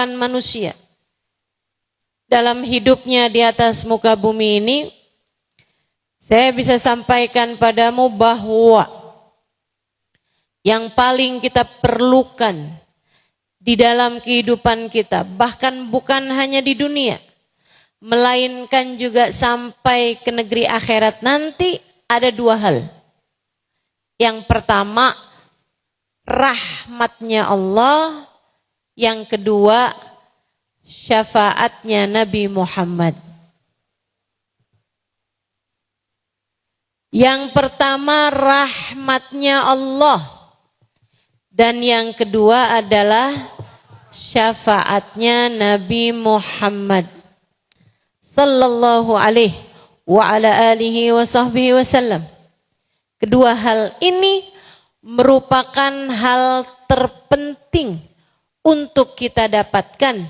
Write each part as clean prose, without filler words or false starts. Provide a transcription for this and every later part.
kehidupan manusia. Dalam hidupnya di atas muka bumi ini, saya bisa sampaikan padamu bahwa yang paling kita perlukan di dalam kehidupan kita, bahkan bukan hanya di dunia, melainkan juga sampai ke negeri akhirat nanti, ada dua hal. Yang pertama, rahmatnya Allah. Yang kedua, syafaatnya Nabi Muhammad. Yang pertama, rahmatnya Allah. Dan yang kedua adalah syafaatnya Nabi Muhammad sallallahu alaihi wa ala alihi wa sahbihi wasallam. Kedua hal ini merupakan hal terpenting untuk kita dapatkan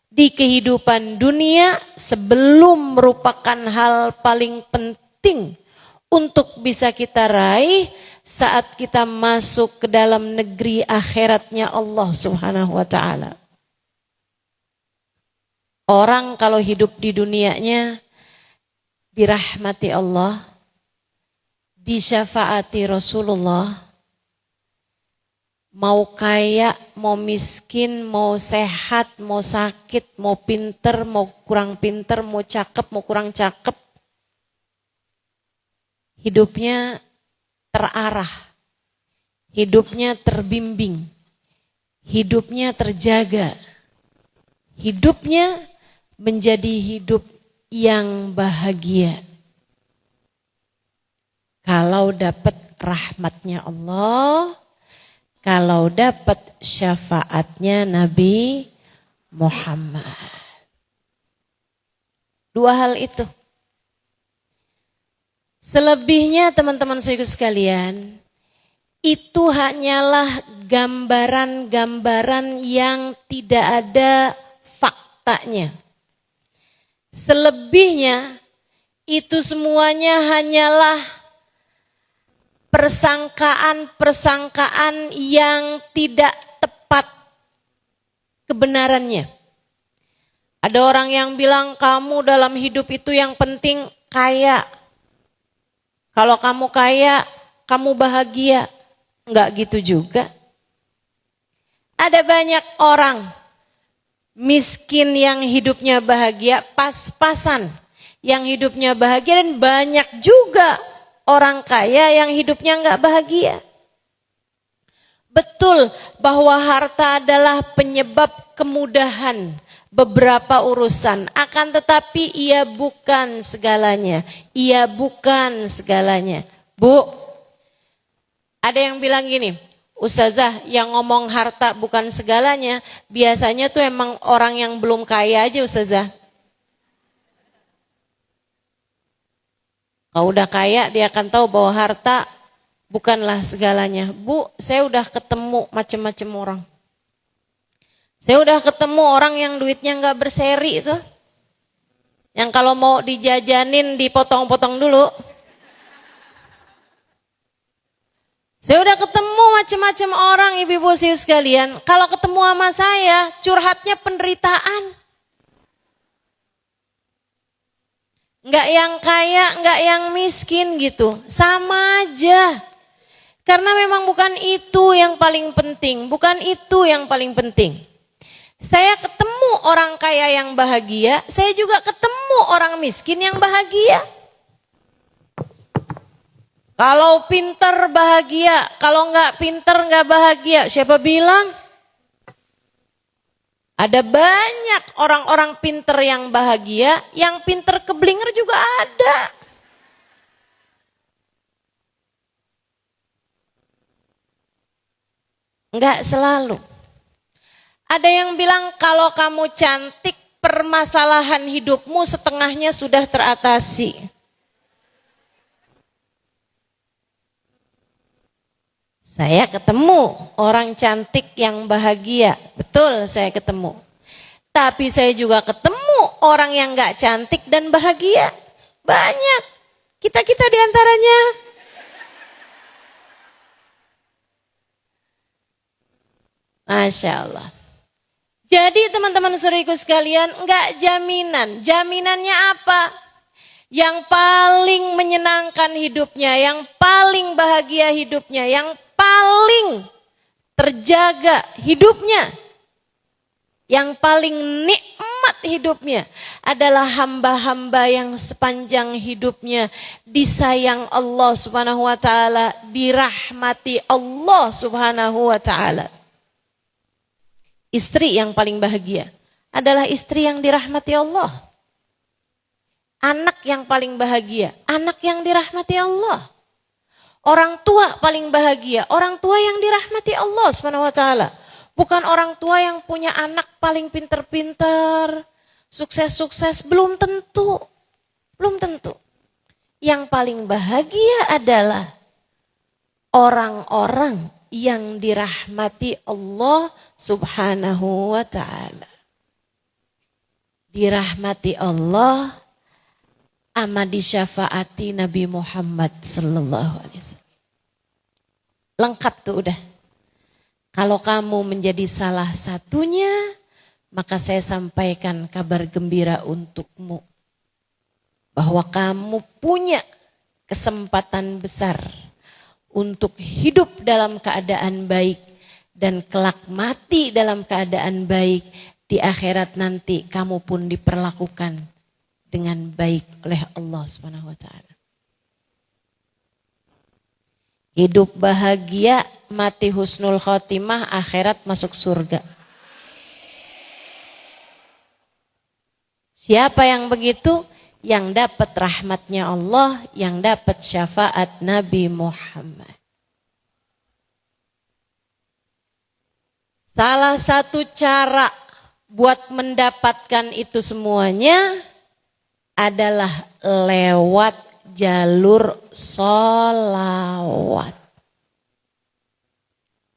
di kehidupan dunia sebelum merupakan hal paling penting untuk bisa kita raih saat kita masuk ke dalam negeri akhiratnya Allah Subhanahu wa ta'ala. Orang kalau hidup di dunianya dirahmati Allah, disyafaati Rasulullah, mau kaya, mau miskin, mau sehat, mau sakit, mau pinter, mau kurang pinter, mau cakep, mau kurang cakep, hidupnya terarah, hidupnya terbimbing, hidupnya terjaga, hidupnya menjadi hidup yang bahagia. Kalau dapat rahmatnya Allah, kalau dapat syafaatnya Nabi Muhammad. Dua hal itu. Selebihnya teman-teman saudara sekalian, itu hanyalah gambaran-gambaran yang tidak ada faktanya. Selebihnya itu semuanya hanyalah persangkaan-persangkaan yang tidak tepat kebenarannya. Ada orang yang bilang kamu dalam hidup itu yang penting kaya. Kalau kamu kaya, kamu bahagia. Enggak gitu juga. Ada banyak orang miskin yang hidupnya bahagia, pas-pasan yang hidupnya bahagia, dan banyak juga orang kaya yang hidupnya enggak bahagia. Betul bahwa harta adalah penyebab kemudahan beberapa urusan, akan tetapi ia bukan segalanya. Ia bukan segalanya. Bu, ada yang bilang gini, Ustazah, yang ngomong harta bukan segalanya, biasanya tuh emang orang yang belum kaya aja Ustazah. Kalau udah kaya dia akan tahu bahwa harta bukanlah segalanya. Bu, saya udah ketemu macam-macam orang. Saya udah ketemu orang yang duitnya nggak berseri itu, yang kalau mau dijajanin dipotong-potong dulu. Saya udah ketemu macam-macam orang, ibu-ibu sekalian. Kalau ketemu sama saya, curhatnya penderitaan. Nggak yang kaya, nggak yang miskin gitu, sama aja. Karena memang bukan itu yang paling penting, bukan itu yang paling penting. Saya ketemu orang kaya yang bahagia, saya juga ketemu orang miskin yang bahagia. Kalau pinter bahagia, kalau nggak pinter nggak bahagia, siapa bilang? Ada banyak orang-orang pinter yang bahagia, yang pinter keblinger juga ada. Nggak selalu. Ada yang bilang kalau kamu cantik, permasalahan hidupmu setengahnya sudah teratasi. Saya ketemu orang cantik yang bahagia, betul saya ketemu. Tapi saya juga ketemu orang yang gak cantik dan bahagia, banyak. Kita-kita diantaranya. Masya Allah. Jadi teman-teman saudariku sekalian, enggak jaminan. Jaminannya apa? Yang paling menyenangkan hidupnya, yang paling bahagia hidupnya, yang paling terjaga hidupnya, yang paling nikmat hidupnya adalah hamba-hamba yang sepanjang hidupnya disayang Allah Subhanahu wa taala, dirahmati Allah Subhanahu wa taala. Istri yang paling bahagia adalah istri yang dirahmati Allah. Anak yang paling bahagia, anak yang dirahmati Allah. Orang tua paling bahagia, orang tua yang dirahmati Allah Subhanahu wa taala. Bukan orang tua yang punya anak paling pinter-pinter, sukses-sukses, belum tentu. Belum tentu. Yang paling bahagia adalah orang-orang yang dirahmati Allah Subhanahu wa taala. Dirahmati Allah ama disyafaati Nabi Muhammad sallallahu alaihi wasallam. Lengkap tuh udah. Kalau kamu menjadi salah satunya, maka saya sampaikan kabar gembira untukmu. Bahwa kamu punya kesempatan besar untuk hidup dalam keadaan baik dan kelak mati dalam keadaan baik. Di akhirat nanti kamu pun diperlakukan dengan baik oleh Allah Subhanahu wa taala. Hidup bahagia, mati husnul khotimah, akhirat masuk surga. Siapa yang begitu? Yang dapat rahmatnya Allah, yang dapat syafaat Nabi Muhammad. Salah satu cara buat mendapatkan itu semuanya adalah lewat jalur sholawat.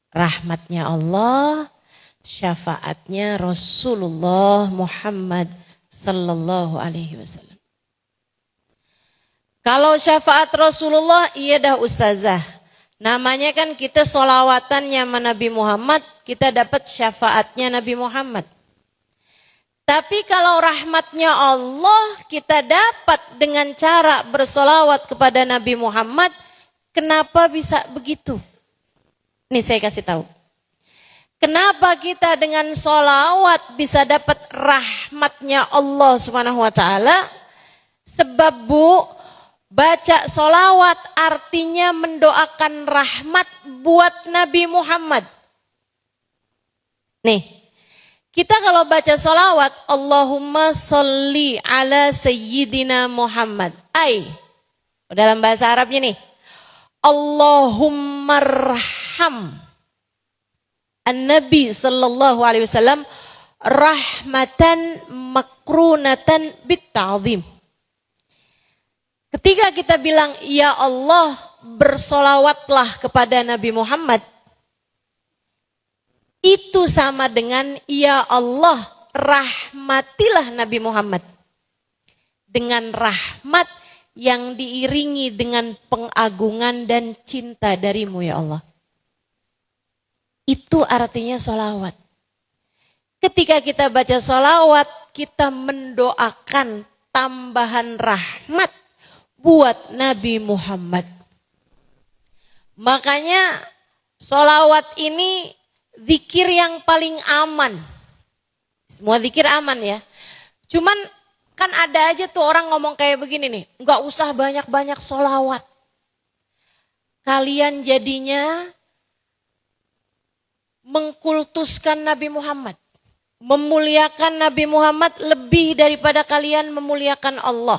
Rahmatnya Allah, syafaatnya Rasulullah Muhammad sallallahu alaihi wasallam. Kalau syafaat Rasulullah, iya dah ustazah. Namanya kan kita sholawatannya sama Nabi Muhammad, kita dapat syafaatnya Nabi Muhammad. Tapi kalau rahmatnya Allah kita dapat dengan cara bersolawat kepada Nabi Muhammad, kenapa bisa begitu? Nih saya kasih tahu. Kenapa kita dengan solawat bisa dapat rahmatnya Allah Subhanahu wa taala? Sebab Bu, baca solawat artinya mendoakan rahmat buat Nabi Muhammad. Nih, kita kalau baca solawat, Allahumma sholli ala sayyidina Muhammad. Dalam bahasa Arabnya nih, Allahumma arham an-nabi sallallahu alaihi wasallam rahmatan makrunatan bit-ta'zim. Ketika kita bilang, ya Allah bersolawatlah kepada Nabi Muhammad, itu sama dengan, ya Allah rahmatilah Nabi Muhammad. Dengan rahmat yang diiringi dengan pengagungan dan cinta darimu ya Allah. Itu artinya solawat. Ketika kita baca solawat, kita mendoakan tambahan rahmat buat Nabi Muhammad. Makanya solawat ini zikir yang paling aman. Semua zikir aman ya. Cuman kan ada aja tuh orang ngomong kayak begini nih. Enggak usah banyak-banyak solawat. Kalian jadinya mengkultuskan Nabi Muhammad. Memuliakan Nabi Muhammad lebih daripada kalian memuliakan Allah.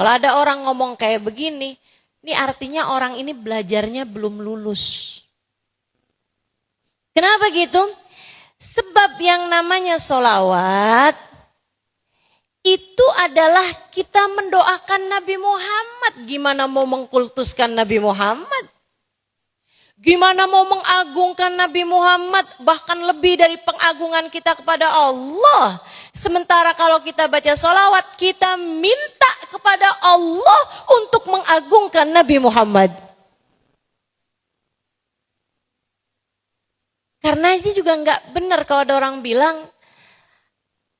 Kalau ada orang ngomong kayak begini, ini artinya orang ini belajarnya belum lulus. Kenapa gitu? Sebab yang namanya solawat, itu adalah kita mendoakan Nabi Muhammad. Gimana mau mengkultuskan Nabi Muhammad? Gimana mau mengagungkan Nabi Muhammad? Bahkan lebih dari pengagungan kita kepada Allah. Sementara kalau kita baca sholawat, kita minta kepada Allah untuk mengagungkan Nabi Muhammad. Karena itu juga nggak benar kalau ada orang bilang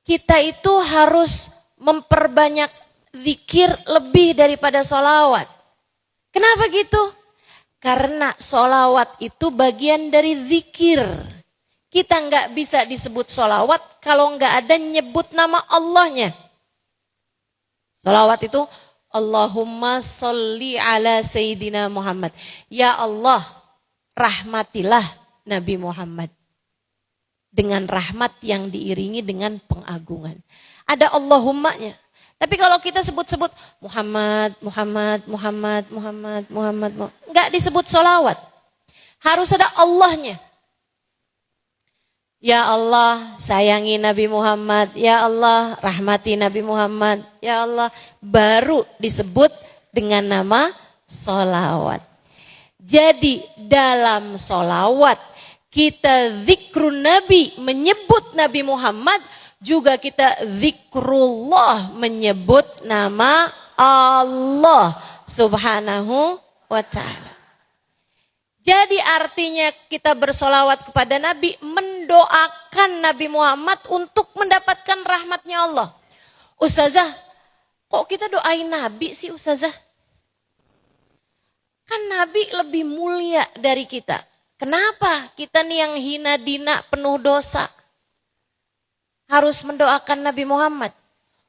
kita itu harus memperbanyak zikir lebih daripada sholawat. Kenapa gitu? Karena sholawat itu bagian dari zikir. Kita nggak bisa disebut sholawat kalau nggak ada nyebut nama Allahnya. Sholawat itu Allahumma sholli ala Sayyidina Muhammad. Ya Allah, rahmatilah Nabi Muhammad. Dengan rahmat yang diiringi dengan pengagungan. Ada Allahummanya. Tapi kalau kita sebut-sebut Muhammad, nggak disebut sholawat. Harus ada Allahnya. Ya Allah, sayangi Nabi Muhammad. Ya Allah, rahmati Nabi Muhammad. Ya Allah, baru disebut dengan nama sholawat. Jadi dalam sholawat kita zikrun Nabi, menyebut Nabi Muhammad. Juga kita zikrullah, menyebut nama Allah subhanahu wa ta'ala. Jadi artinya kita bersolawat kepada Nabi, mendoakan Nabi Muhammad untuk mendapatkan rahmatnya Allah. Ustazah, kok kita doain Nabi sih Ustazah? Kan Nabi lebih mulia dari kita. Kenapa kita nih yang hina dina penuh dosa harus mendoakan Nabi Muhammad?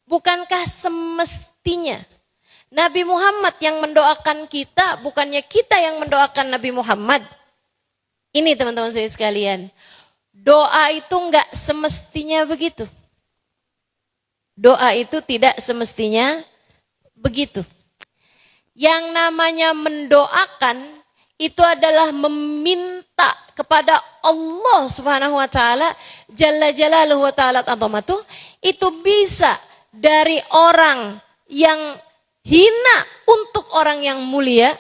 Bukankah semestinya Nabi Muhammad yang mendoakan kita, bukannya kita yang mendoakan Nabi Muhammad? Ini teman-teman saya sekalian, doa itu enggak semestinya begitu. Doa itu tidak semestinya begitu. Yang namanya mendoakan itu adalah meminta kepada Allah subhanahu wa ta'ala, Jalla Jalaluhu wa ta'ala azamatuh. Itu bisa dari orang yang hina untuk orang yang mulia,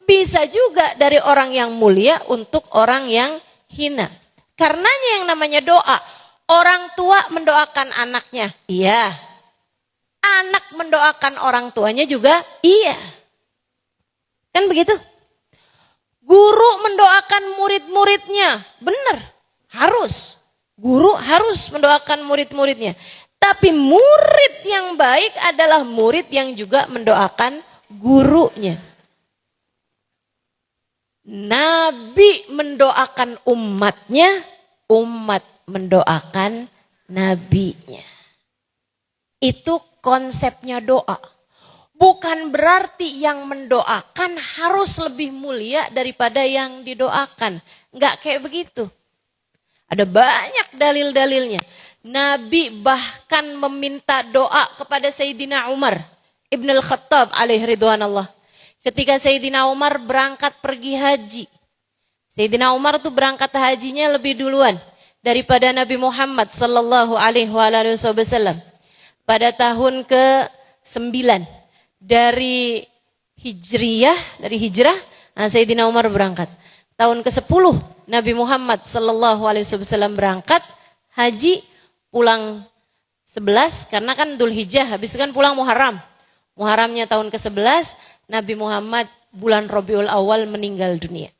bisa juga dari orang yang mulia untuk orang yang hina. Karenanya yang namanya doa, orang tua mendoakan anaknya, iya. Anak mendoakan orang tuanya juga, iya. Kan begitu? Guru mendoakan murid-muridnya, benar, harus. Guru harus mendoakan murid-muridnya. Tapi murid yang baik adalah murid yang juga mendoakan gurunya. Nabi mendoakan umatnya, umat mendoakan nabinya. Itu konsepnya doa. Bukan berarti yang mendoakan harus lebih mulia daripada yang didoakan. Enggak kayak begitu. Ada banyak dalil-dalilnya. Nabi bahkan meminta doa kepada Sayyidina Umar Ibn al-Khattab alaihi ridwanallah. Ketika Sayyidina Umar berangkat pergi haji. Sayyidina Umar tuh berangkat hajinya lebih duluan daripada Nabi Muhammad sallallahu alaihi wasallam. Pada tahun ke-9 dari hijrah, nah Sayyidina Umar berangkat. Tahun ke-10 Nabi Muhammad sallallahu alaihi wasallam berangkat haji, pulang 11 karena kan Dzulhijjah, habis itu kan pulang Muharram. Muharramnya tahun ke-11, Nabi Muhammad bulan Rabiul Awal meninggal dunia.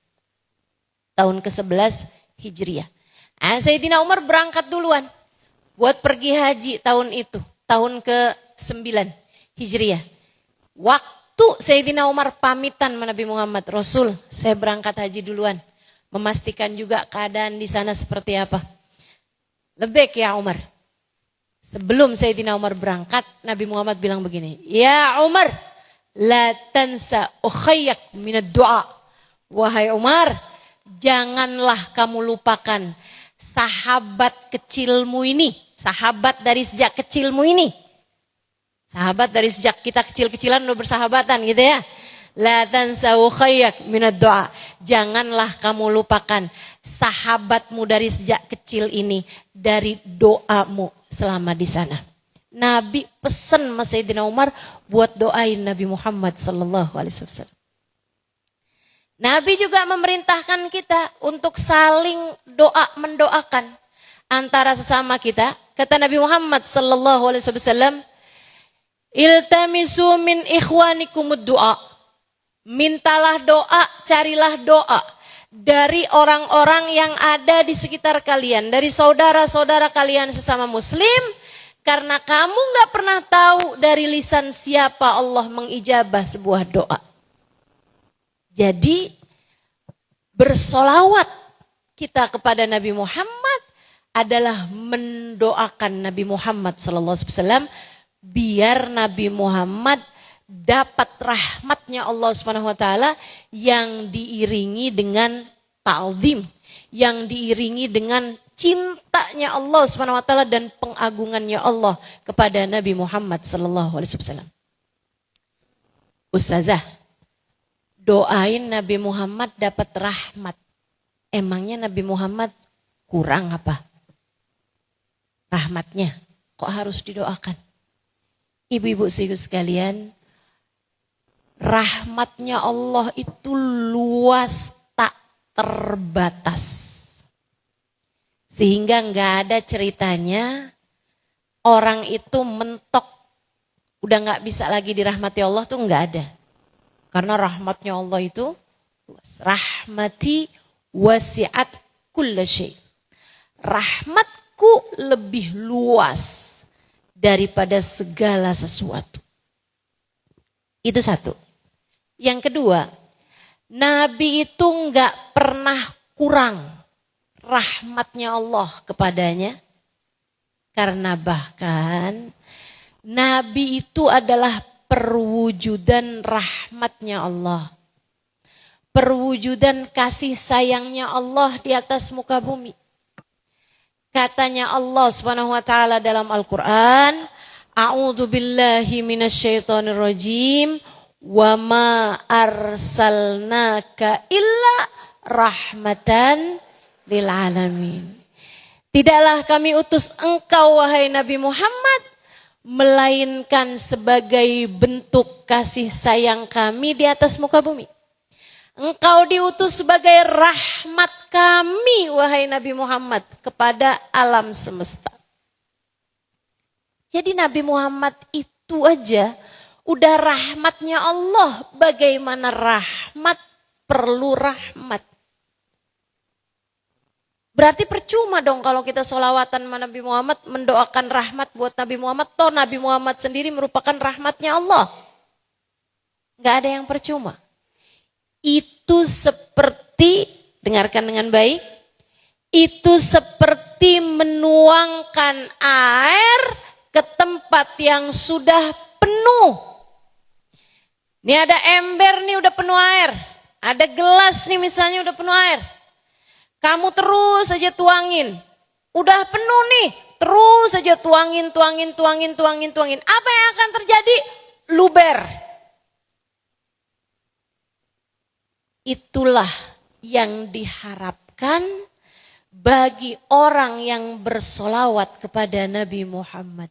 Tahun ke-11 Hijriah. Nah, Sayyidina Umar berangkat duluan buat pergi haji tahun itu, tahun ke-9 Hijriah. Waktu Sayyidina Umar pamitan sama Nabi Muhammad, Rasul, saya berangkat haji duluan. Memastikan juga keadaan di sana seperti apa. Lebek ya Umar. Sebelum Sayyidina Umar berangkat, Nabi Muhammad bilang begini, ya Umar, la tansa ukhayyak minad du'a. Wahai Umar, janganlah kamu lupakan sahabat kecilmu ini. Sahabat dari sejak kecilmu ini. Sahabat dari sejak kita kecil-kecilan udah bersahabatan gitu ya. La tansa ukhayyak minad du'a. Janganlah kamu lupakan sahabatmu dari sejak kecil ini dari doamu selama di sana. Nabi pesan sama Sayyidina Umar buat doain Nabi Muhammad sallallahu alaihi wasallam. Nabi juga memerintahkan kita untuk saling doa mendoakan antara sesama kita. Kata Nabi Muhammad sallallahu alaihi wasallam, iltamisu min ikhwanikumud du'a. Mintalah doa, carilah doa dari orang-orang yang ada di sekitar kalian, dari saudara-saudara kalian sesama muslim, karena kamu gak pernah tahu dari lisan siapa Allah mengijabah sebuah doa. Jadi bersolawat kita kepada Nabi Muhammad adalah mendoakan Nabi Muhammad SAW biar Nabi Muhammad dapat rahmatnya Allah SWT yang diiringi dengan ta'zim, yang diiringi dengan cintanya Allah SWT dan pengagungannya Allah kepada Nabi Muhammad SAW. Ustazah, doain Nabi Muhammad dapat rahmat. Emangnya Nabi Muhammad kurang apa? Rahmatnya kok harus didoakan? Ibu-ibu sekalian, rahmatnya Allah itu luas tak terbatas. Sehingga nggak ada ceritanya orang itu mentok udah nggak bisa lagi dirahmati Allah tuh nggak ada. Karena rahmatnya Allah itu luas. Rahmati wasi'at kulla syai'. Rahmatku lebih luas daripada segala sesuatu. Itu satu. Yang kedua, Nabi itu enggak pernah kurang rahmatnya Allah kepadanya. Karena bahkan Nabi itu adalah perwujudan rahmatnya Allah. Perwujudan kasih sayangnya Allah di atas muka bumi. Katanya Allah Subhanahu wa taala dalam Al-Qur'an, A'udzu billahi minasyaitonir rajim, wa ma arsalnaka illa rahmatan lil alamin. Tidaklah kami utus engkau wahai Nabi Muhammad melainkan sebagai bentuk kasih sayang kami di atas muka bumi. Engkau diutus sebagai rahmat kami, wahai Nabi Muhammad, kepada alam semesta. Jadi Nabi Muhammad itu aja udah rahmatnya Allah. Bagaimana rahmat perlu rahmat. Berarti percuma dong kalau kita sholawatan sama Nabi Muhammad, mendoakan rahmat buat Nabi Muhammad. Toh Nabi Muhammad sendiri merupakan rahmatnya Allah. Gak ada yang percuma. Itu seperti, dengarkan dengan baik, itu seperti menuangkan air ke tempat yang sudah penuh. Ini ada ember nih udah penuh air. Ada gelas nih misalnya udah penuh air. Kamu terus saja tuangin. Udah penuh nih, terus saja tuangin. Apa yang akan terjadi? Luber. Itulah yang diharapkan bagi orang yang bersolawat kepada Nabi Muhammad.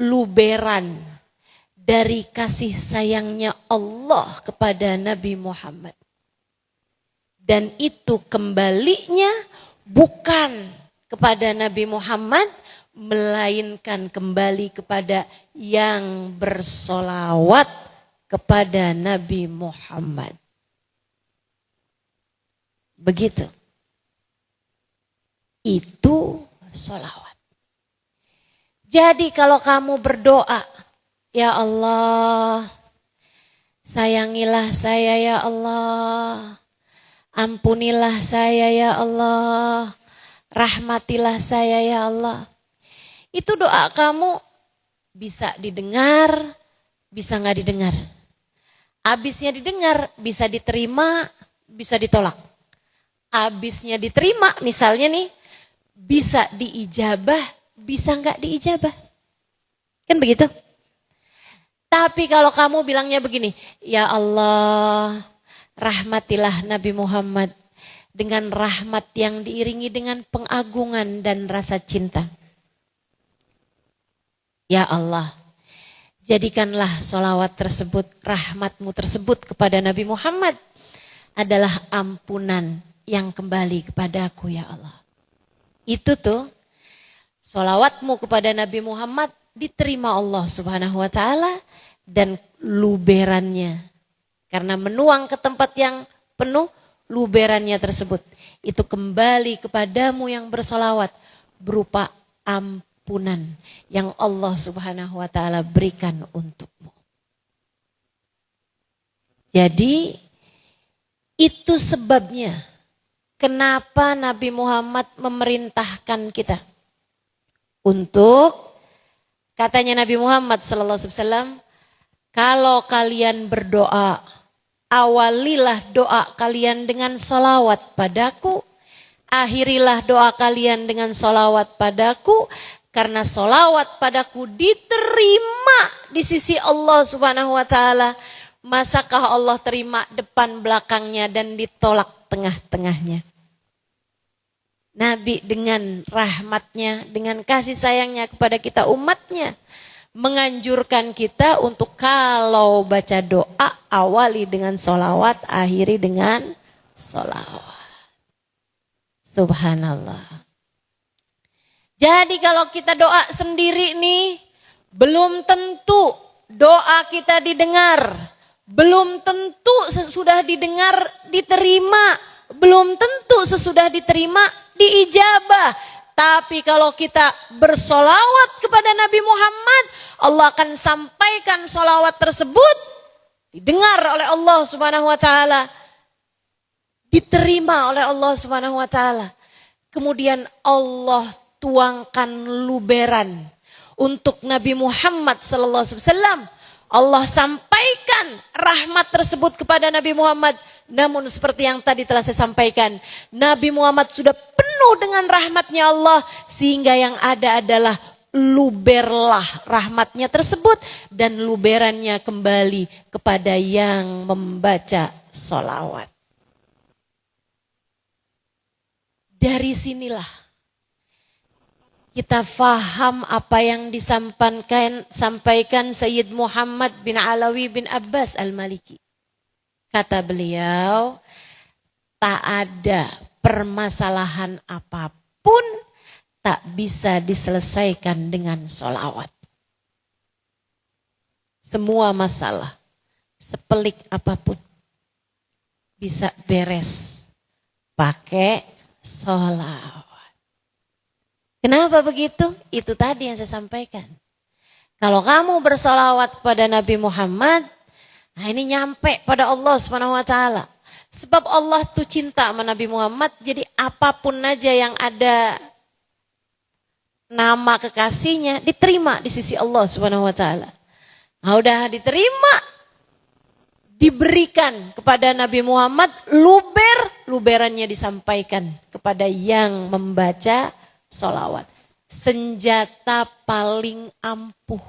Luberan dari kasih sayangnya Allah kepada Nabi Muhammad. Dan itu kembalinya bukan kepada Nabi Muhammad, melainkan kembali kepada yang bersolawat kepada Nabi Muhammad. Begitu. Itu sholawat. Jadi kalau kamu berdoa, ya Allah, sayangilah saya ya Allah, ampunilah saya ya Allah, rahmatilah saya ya Allah. Itu doa kamu bisa didengar, bisa gak didengar. Abisnya didengar, bisa diterima, bisa ditolak. Abisnya diterima, misalnya nih, bisa diijabah, bisa gak diijabah. Kan begitu? Tapi kalau kamu bilangnya begini, ya Allah, rahmatilah Nabi Muhammad dengan rahmat yang diiringi dengan pengagungan dan rasa cinta. Ya Allah, jadikanlah sholawat tersebut, rahmatmu tersebut kepada Nabi Muhammad adalah ampunan yang kembali kepadaku ya Allah. Itu tuh, sholawatmu kepada Nabi Muhammad diterima Allah Subhanahu wa ta'ala dan luberannya. Karena menuang ke tempat yang penuh luberannya tersebut. Itu kembali kepadamu yang bersolawat berupa ampunan yang Allah Subhanahu wa ta'ala berikan untukmu. Jadi itu sebabnya kenapa Nabi Muhammad memerintahkan kita untuk, katanya Nabi Muhammad SAW, kalau kalian berdoa, awalilah doa kalian dengan salawat padaku, akhirilah doa kalian dengan salawat padaku, karena salawat padaku diterima di sisi Allah Subhanahu wa ta'ala. Masakah Allah terima depan belakangnya dan ditolak tengah-tengahnya? Nabi dengan rahmatnya, dengan kasih sayangnya kepada kita umatnya, menganjurkan kita untuk kalau baca doa, awali dengan sholawat, akhiri dengan sholawat. Subhanallah. Jadi kalau kita doa sendiri nih, belum tentu doa kita didengar. Belum tentu sesudah didengar diterima. Belum tentu sesudah diterima diijabah. Tapi kalau kita bersolawat kepada Nabi Muhammad, Allah akan sampaikan solawat tersebut, didengar oleh Allah Subhanahu wa ta'ala, diterima oleh Allah Subhanahu wa ta'ala. Kemudian Allah tuangkan luberan untuk Nabi Muhammad sallallahu alaihi wasallam. Allah sampaikan rahmat tersebut kepada Nabi Muhammad. Namun seperti yang tadi telah saya sampaikan, Nabi Muhammad sudah penuh dengan rahmatnya Allah, sehingga yang ada adalah luberlah rahmatnya tersebut, dan luberannya kembali kepada yang membaca sholawat. Dari sinilah kita faham apa yang disampaikan Sayyid Muhammad bin Alawi bin Abbas Al-Maliki. Kata beliau, tak ada permasalahan apapun tak bisa diselesaikan dengan sholawat. Semua masalah, sepelik apapun, bisa beres pakai sholawat. Kenapa begitu? Itu tadi yang saya sampaikan. Kalau kamu bersolawat kepada Nabi Muhammad, nah ini nyampe pada Allah Subhanahu wa ta'ala. Sebab Allah tuh cinta sama Nabi Muhammad, jadi apapun aja yang ada nama kekasihnya diterima di sisi Allah Subhanahu wa ta'ala. Nah udah diterima, diberikan kepada Nabi Muhammad, luberannya disampaikan kepada yang membaca sholawat. Senjata paling ampuh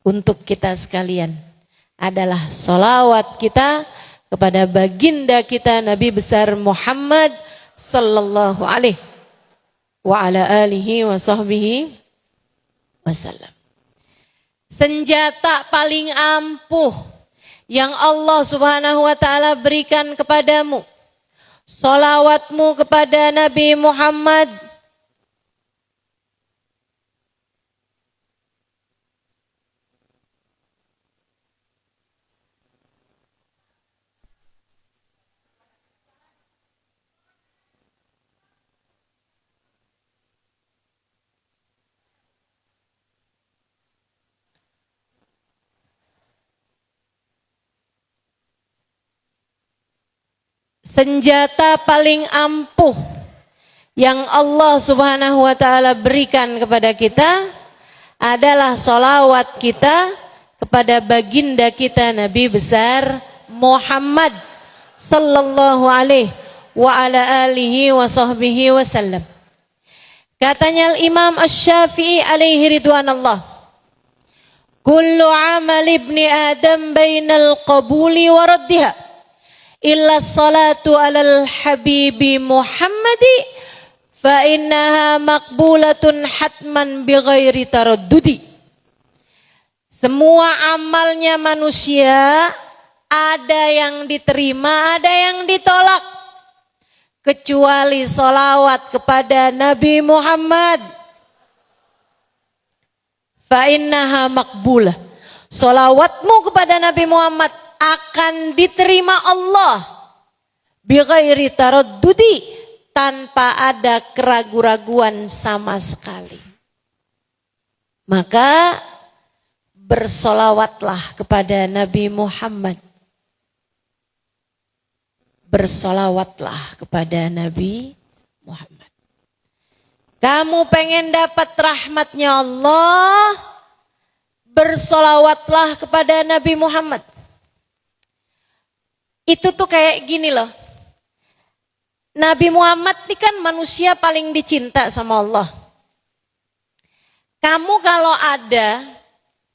untuk kita sekalian adalah sholawat kita kepada baginda kita Nabi besar Muhammad sallallahu alaihi wa ala alihi wa sahbihi wasallam. Senjata paling ampuh yang Allah Subhanahu wa ta'ala berikan kepadamu, sholawatmu kepada Nabi Muhammad. Senjata paling ampuh yang Allah Subhanahu wa ta'ala berikan kepada kita adalah sholawat kita kepada baginda kita Nabi besar Muhammad sallallahu alaihi wa ala alihi wa sahbihi wasallam. Katanya Imam Asy-Syafi'i alaihi ridwanallah, kullu amal ibni Adam bainal qabuli wa raddiha illa salatu alal habibi Muhammadi fa innaha maqbulatun hatman bighairi taraddudi. Semua amalnya manusia ada yang diterima, ada yang ditolak, kecuali salawat kepada Nabi Muhammad. Fa innaha maqbulah. Salawatmu kepada Nabi Muhammad akan diterima Allah bighairi taraddudi, tanpa ada keraguan-raguan sama sekali. Maka bersolawatlah kepada Nabi Muhammad. Bersolawatlah kepada Nabi Muhammad. Kamu pengen dapat rahmatnya Allah, bersolawatlah kepada Nabi Muhammad. Itu tuh kayak gini loh. Nabi Muhammad ini kan manusia paling dicinta sama Allah. Kamu kalau ada,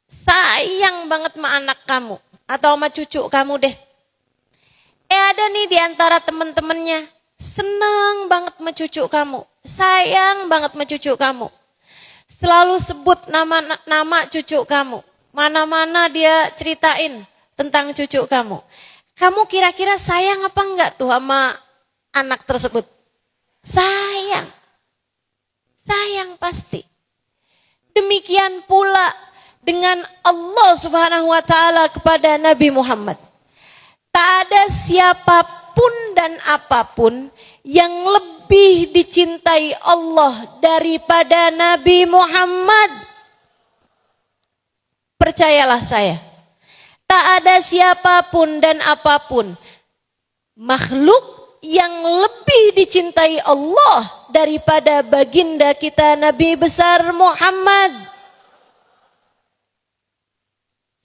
sayang banget sama anak kamu atau sama cucu kamu deh. Ada nih di antara teman-temannya, seneng banget sama cucu kamu, sayang banget sama cucu kamu. Selalu sebut nama cucu kamu. Mana-mana dia ceritain tentang cucu kamu. Kamu kira-kira sayang apa enggak tuh sama anak tersebut? Sayang. Sayang pasti. Demikian pula dengan Allah Subhanahu wa taala kepada Nabi Muhammad. Tak ada siapapun dan apapun yang lebih dicintai Allah daripada Nabi Muhammad. Percayalah saya. Tak ada siapapun dan apapun makhluk yang lebih dicintai Allah daripada baginda kita Nabi besar Muhammad.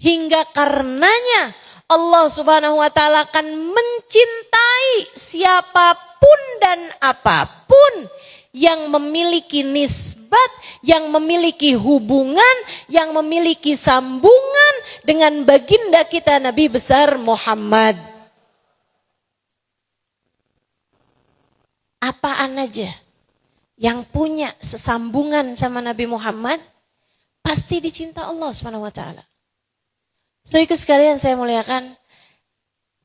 Hingga karenanya Allah Subhanahu wa taala akan mencintai siapapun dan apapun yang memiliki nisbat, yang memiliki hubungan, yang memiliki sambungan dengan baginda kita Nabi besar Muhammad. Apaan aja yang punya sesambungan sama Nabi Muhammad pasti dicinta Allah Subhanahu wa taala. Saudaraku sekalian saya muliakan,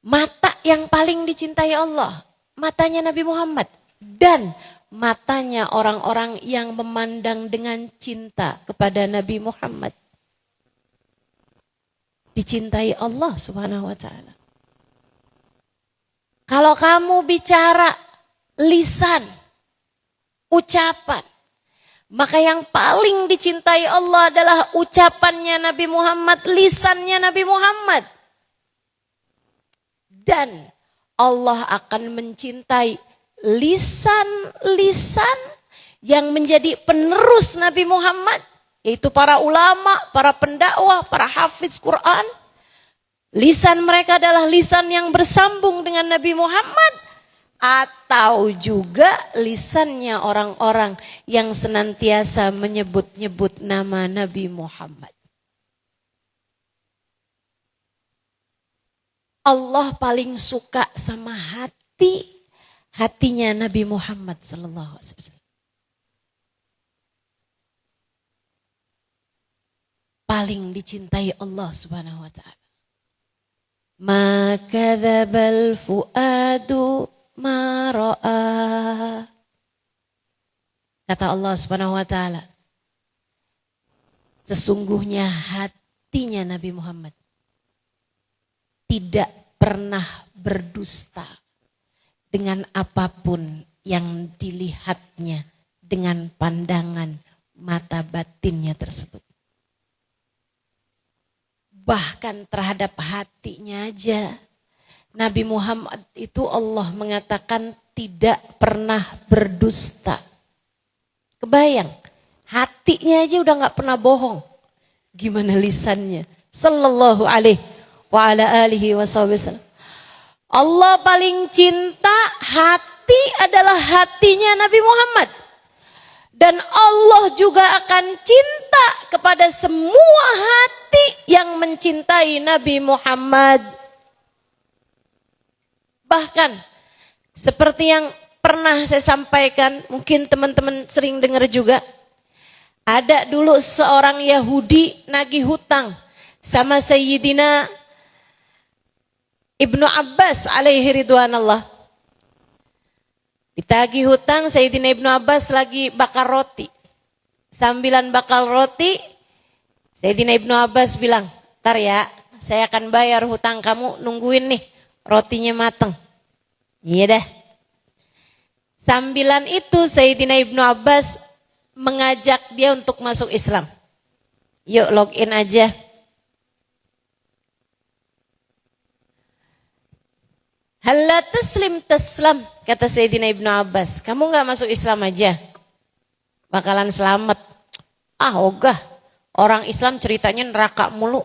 mata yang paling dicintai Allah, matanya Nabi Muhammad, dan matanya orang-orang yang memandang dengan cinta kepada Nabi Muhammad. Dicintai Allah Subhanahu wa taala. Kalau kamu bicara lisan, ucapan, maka yang paling dicintai Allah adalah ucapannya Nabi Muhammad, lisannya Nabi Muhammad. Dan Allah akan mencintai lisan-lisan yang menjadi penerus Nabi Muhammad, yaitu para ulama, para pendakwah, para hafiz Quran. Lisan mereka adalah lisan yang bersambung dengan Nabi Muhammad, atau juga lisannya orang-orang yang senantiasa menyebut-nyebut nama Nabi Muhammad. Allah paling suka sama hatinya Nabi Muhammad sallallahu alaihi wasallam. Paling dicintai Allah Subhanahu wa taala. Ma kadzabal fuadu ma ra'a. Kata Allah Subhanahu wa taala, sesungguhnya hatinya Nabi Muhammad tidak pernah berdusta dengan apapun yang dilihatnya dengan pandangan mata batinnya tersebut. Bahkan terhadap hatinya aja, Nabi Muhammad itu Allah mengatakan tidak pernah berdusta. Kebayang, hatinya aja udah gak pernah bohong. Gimana lisannya? Sallallahu alaihi wa ala alihi wasallam. Allah paling cinta hati adalah hatinya Nabi Muhammad. Dan Allah juga akan cinta kepada semua hati yang mencintai Nabi Muhammad. Bahkan seperti yang pernah saya sampaikan, mungkin teman-teman sering dengar juga. Ada dulu seorang Yahudi nagih hutang sama Sayyidina Ibnu Abbas alaihi ridwanallah. Ditagih hutang, Sayyidina Ibnu Abbas lagi bakar roti. Sambilan bakar roti, Sayyidina Ibnu Abbas bilang, "Tar ya, saya akan bayar hutang kamu, nungguin nih rotinya mateng. Iya dah. Sambilan itu Sayyidina Ibnu Abbas mengajak dia untuk masuk Islam. Yuk login aja. Halla taslim taslam, kata Sayyidina Ibnu Abbas. Kamu gak masuk Islam aja, bakalan selamat. Ah ogah, orang Islam ceritanya neraka mulu.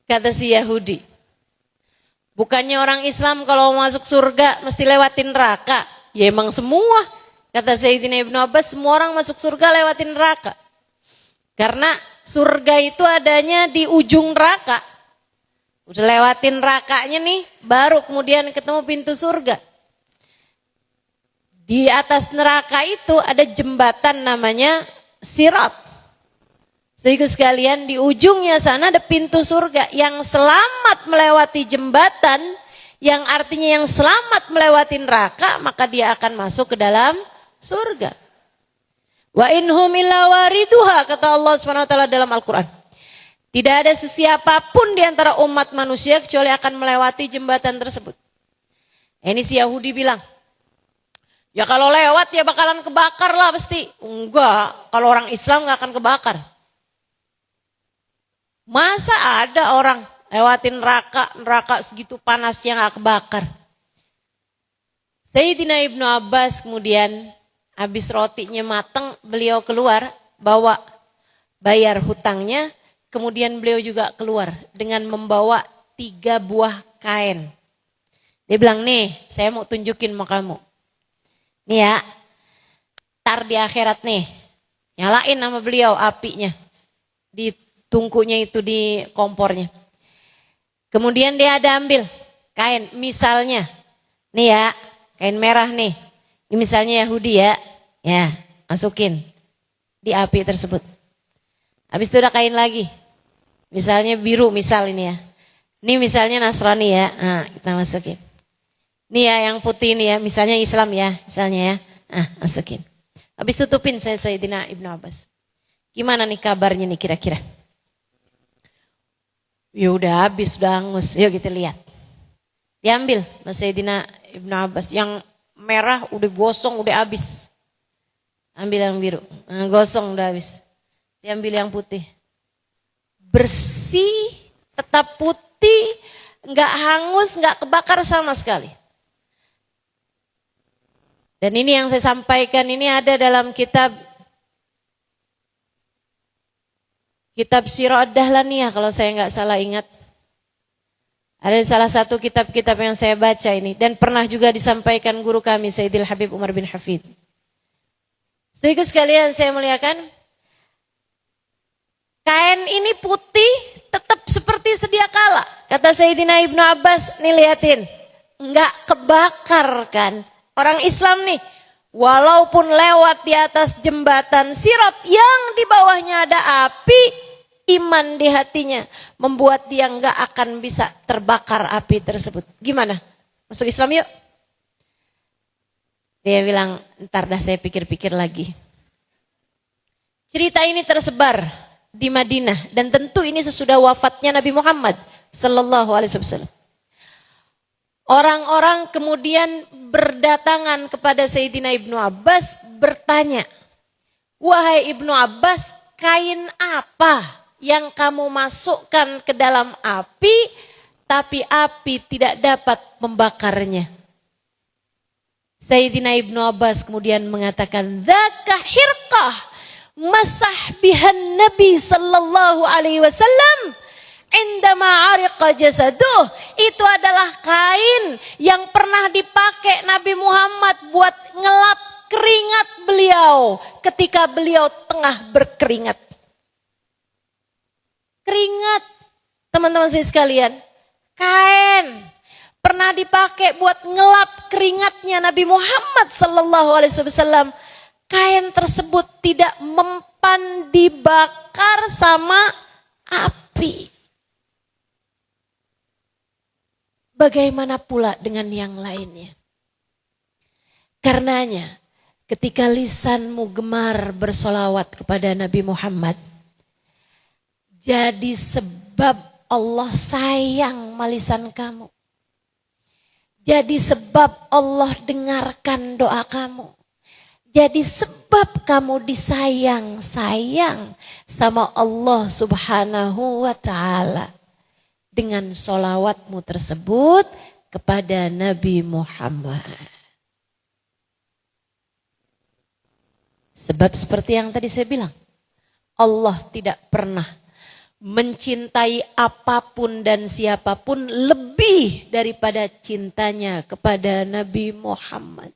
Kata si Yahudi. Bukannya orang Islam kalau masuk surga mesti lewatin neraka. Ya emang semua. Kata Sayyidina Ibnu Abbas, semua orang masuk surga lewatin neraka. Karena surga itu adanya di ujung neraka. Udah lewatin nerakanya nih, baru kemudian ketemu pintu surga. Di atas neraka itu ada jembatan namanya Sirat. Sehingga sekalian di ujungnya sana ada pintu surga. Yang selamat melewati jembatan, yang artinya yang selamat melewati neraka, maka dia akan masuk ke dalam surga. Wa inhum illa wariduha, kata Allah SWT dalam Al-Quran. Tidak ada sesiapapun di antara umat manusia kecuali akan melewati jembatan tersebut. Ini si Yahudi bilang, ya kalau lewat ya bakalan kebakar lah pasti. Enggak, kalau orang Islam gak akan kebakar. Masa ada orang lewatin neraka segitu panasnya gak kebakar. Sayyidina Ibnu Abbas kemudian habis rotinya mateng, beliau keluar bawa bayar hutangnya. Kemudian beliau juga keluar dengan membawa 3 buah kain. Dia bilang, nih saya mau tunjukin sama kamu. Nih ya, tar di akhirat nih, nyalain sama beliau apinya. Di tungkunya itu di kompornya. Kemudian dia ada ambil kain, misalnya, nih ya, kain merah nih. Ini misalnya Yahudi ya, ya masukin di api tersebut. Habis itu ada kain lagi. Misalnya biru misal ini ya. Ini misalnya Nasrani ya. Nah, kita masukin. Ini ya yang putih ini ya. Misalnya Islam ya. Misalnya ya. Nah, masukin. Habis tutupin saya Sayyidina Ibnu Abbas. Gimana nih kabarnya nih kira-kira? Ya udah habis, udah hangus. Yuk kita lihat. Diambil Mas Sayyidina Ibnu Abbas. Yang merah udah gosong, udah habis. Ambil yang biru. Nah, gosong udah habis. Diambil yang putih. Bersih, tetap putih, nggak hangus, nggak kebakar sama sekali. Dan ini yang saya sampaikan ini ada dalam kitab Sirah Ad-Dahlaniyah kalau saya nggak salah ingat. Ada salah satu kitab-kitab yang saya baca ini dan pernah juga disampaikan guru kami Sayyidil Habib Umar bin Hafid. Sehingga sekalian saya muliakan. Kain ini putih tetap seperti sedia kala. Kata Sayyidina Ibnu Abbas, nih liatin. Enggak kebakar kan. Orang Islam nih, walaupun lewat di atas jembatan Sirat yang di bawahnya ada api, iman di hatinya membuat dia enggak akan bisa terbakar api tersebut. Gimana? Masuk Islam yuk. Dia bilang, ntar dah saya pikir-pikir lagi. Cerita ini tersebar di Madinah dan tentu ini sesudah wafatnya Nabi Muhammad sallallahu alaihi wasallam. Orang-orang kemudian berdatangan kepada Sayyidina Ibnu Abbas bertanya, "Wahai Ibnu Abbas, kain apa yang kamu masukkan ke dalam api tapi api tidak dapat membakarnya?" Sayyidina Ibnu Abbas kemudian mengatakan, "Dzaka hirqah masah bihan Nabi sallallahu alaihi wasallam indama ariqa jasaduh." Itu adalah kain yang pernah dipakai Nabi Muhammad buat ngelap keringat beliau ketika beliau tengah berkeringat. Keringat, teman-teman saya sekalian, kain pernah dipakai buat ngelap keringatnya Nabi Muhammad sallallahu alaihi wasallam. Kain tersebut tidak mempan dibakar sama api. Bagaimana pula dengan yang lainnya? Karenanya ketika lisanmu gemar bersolawat kepada Nabi Muhammad, Jadi sebab Allah sayang malisan kamu. Jadi sebab Allah dengarkan doa kamu. Jadi sebab kamu disayang-sayang sama Allah Subhanahu wa ta'ala. Dengan sholawatmu tersebut kepada Nabi Muhammad. Sebab seperti yang tadi saya bilang. Allah tidak pernah mencintai apapun dan siapapun lebih daripada cintanya kepada Nabi Muhammad.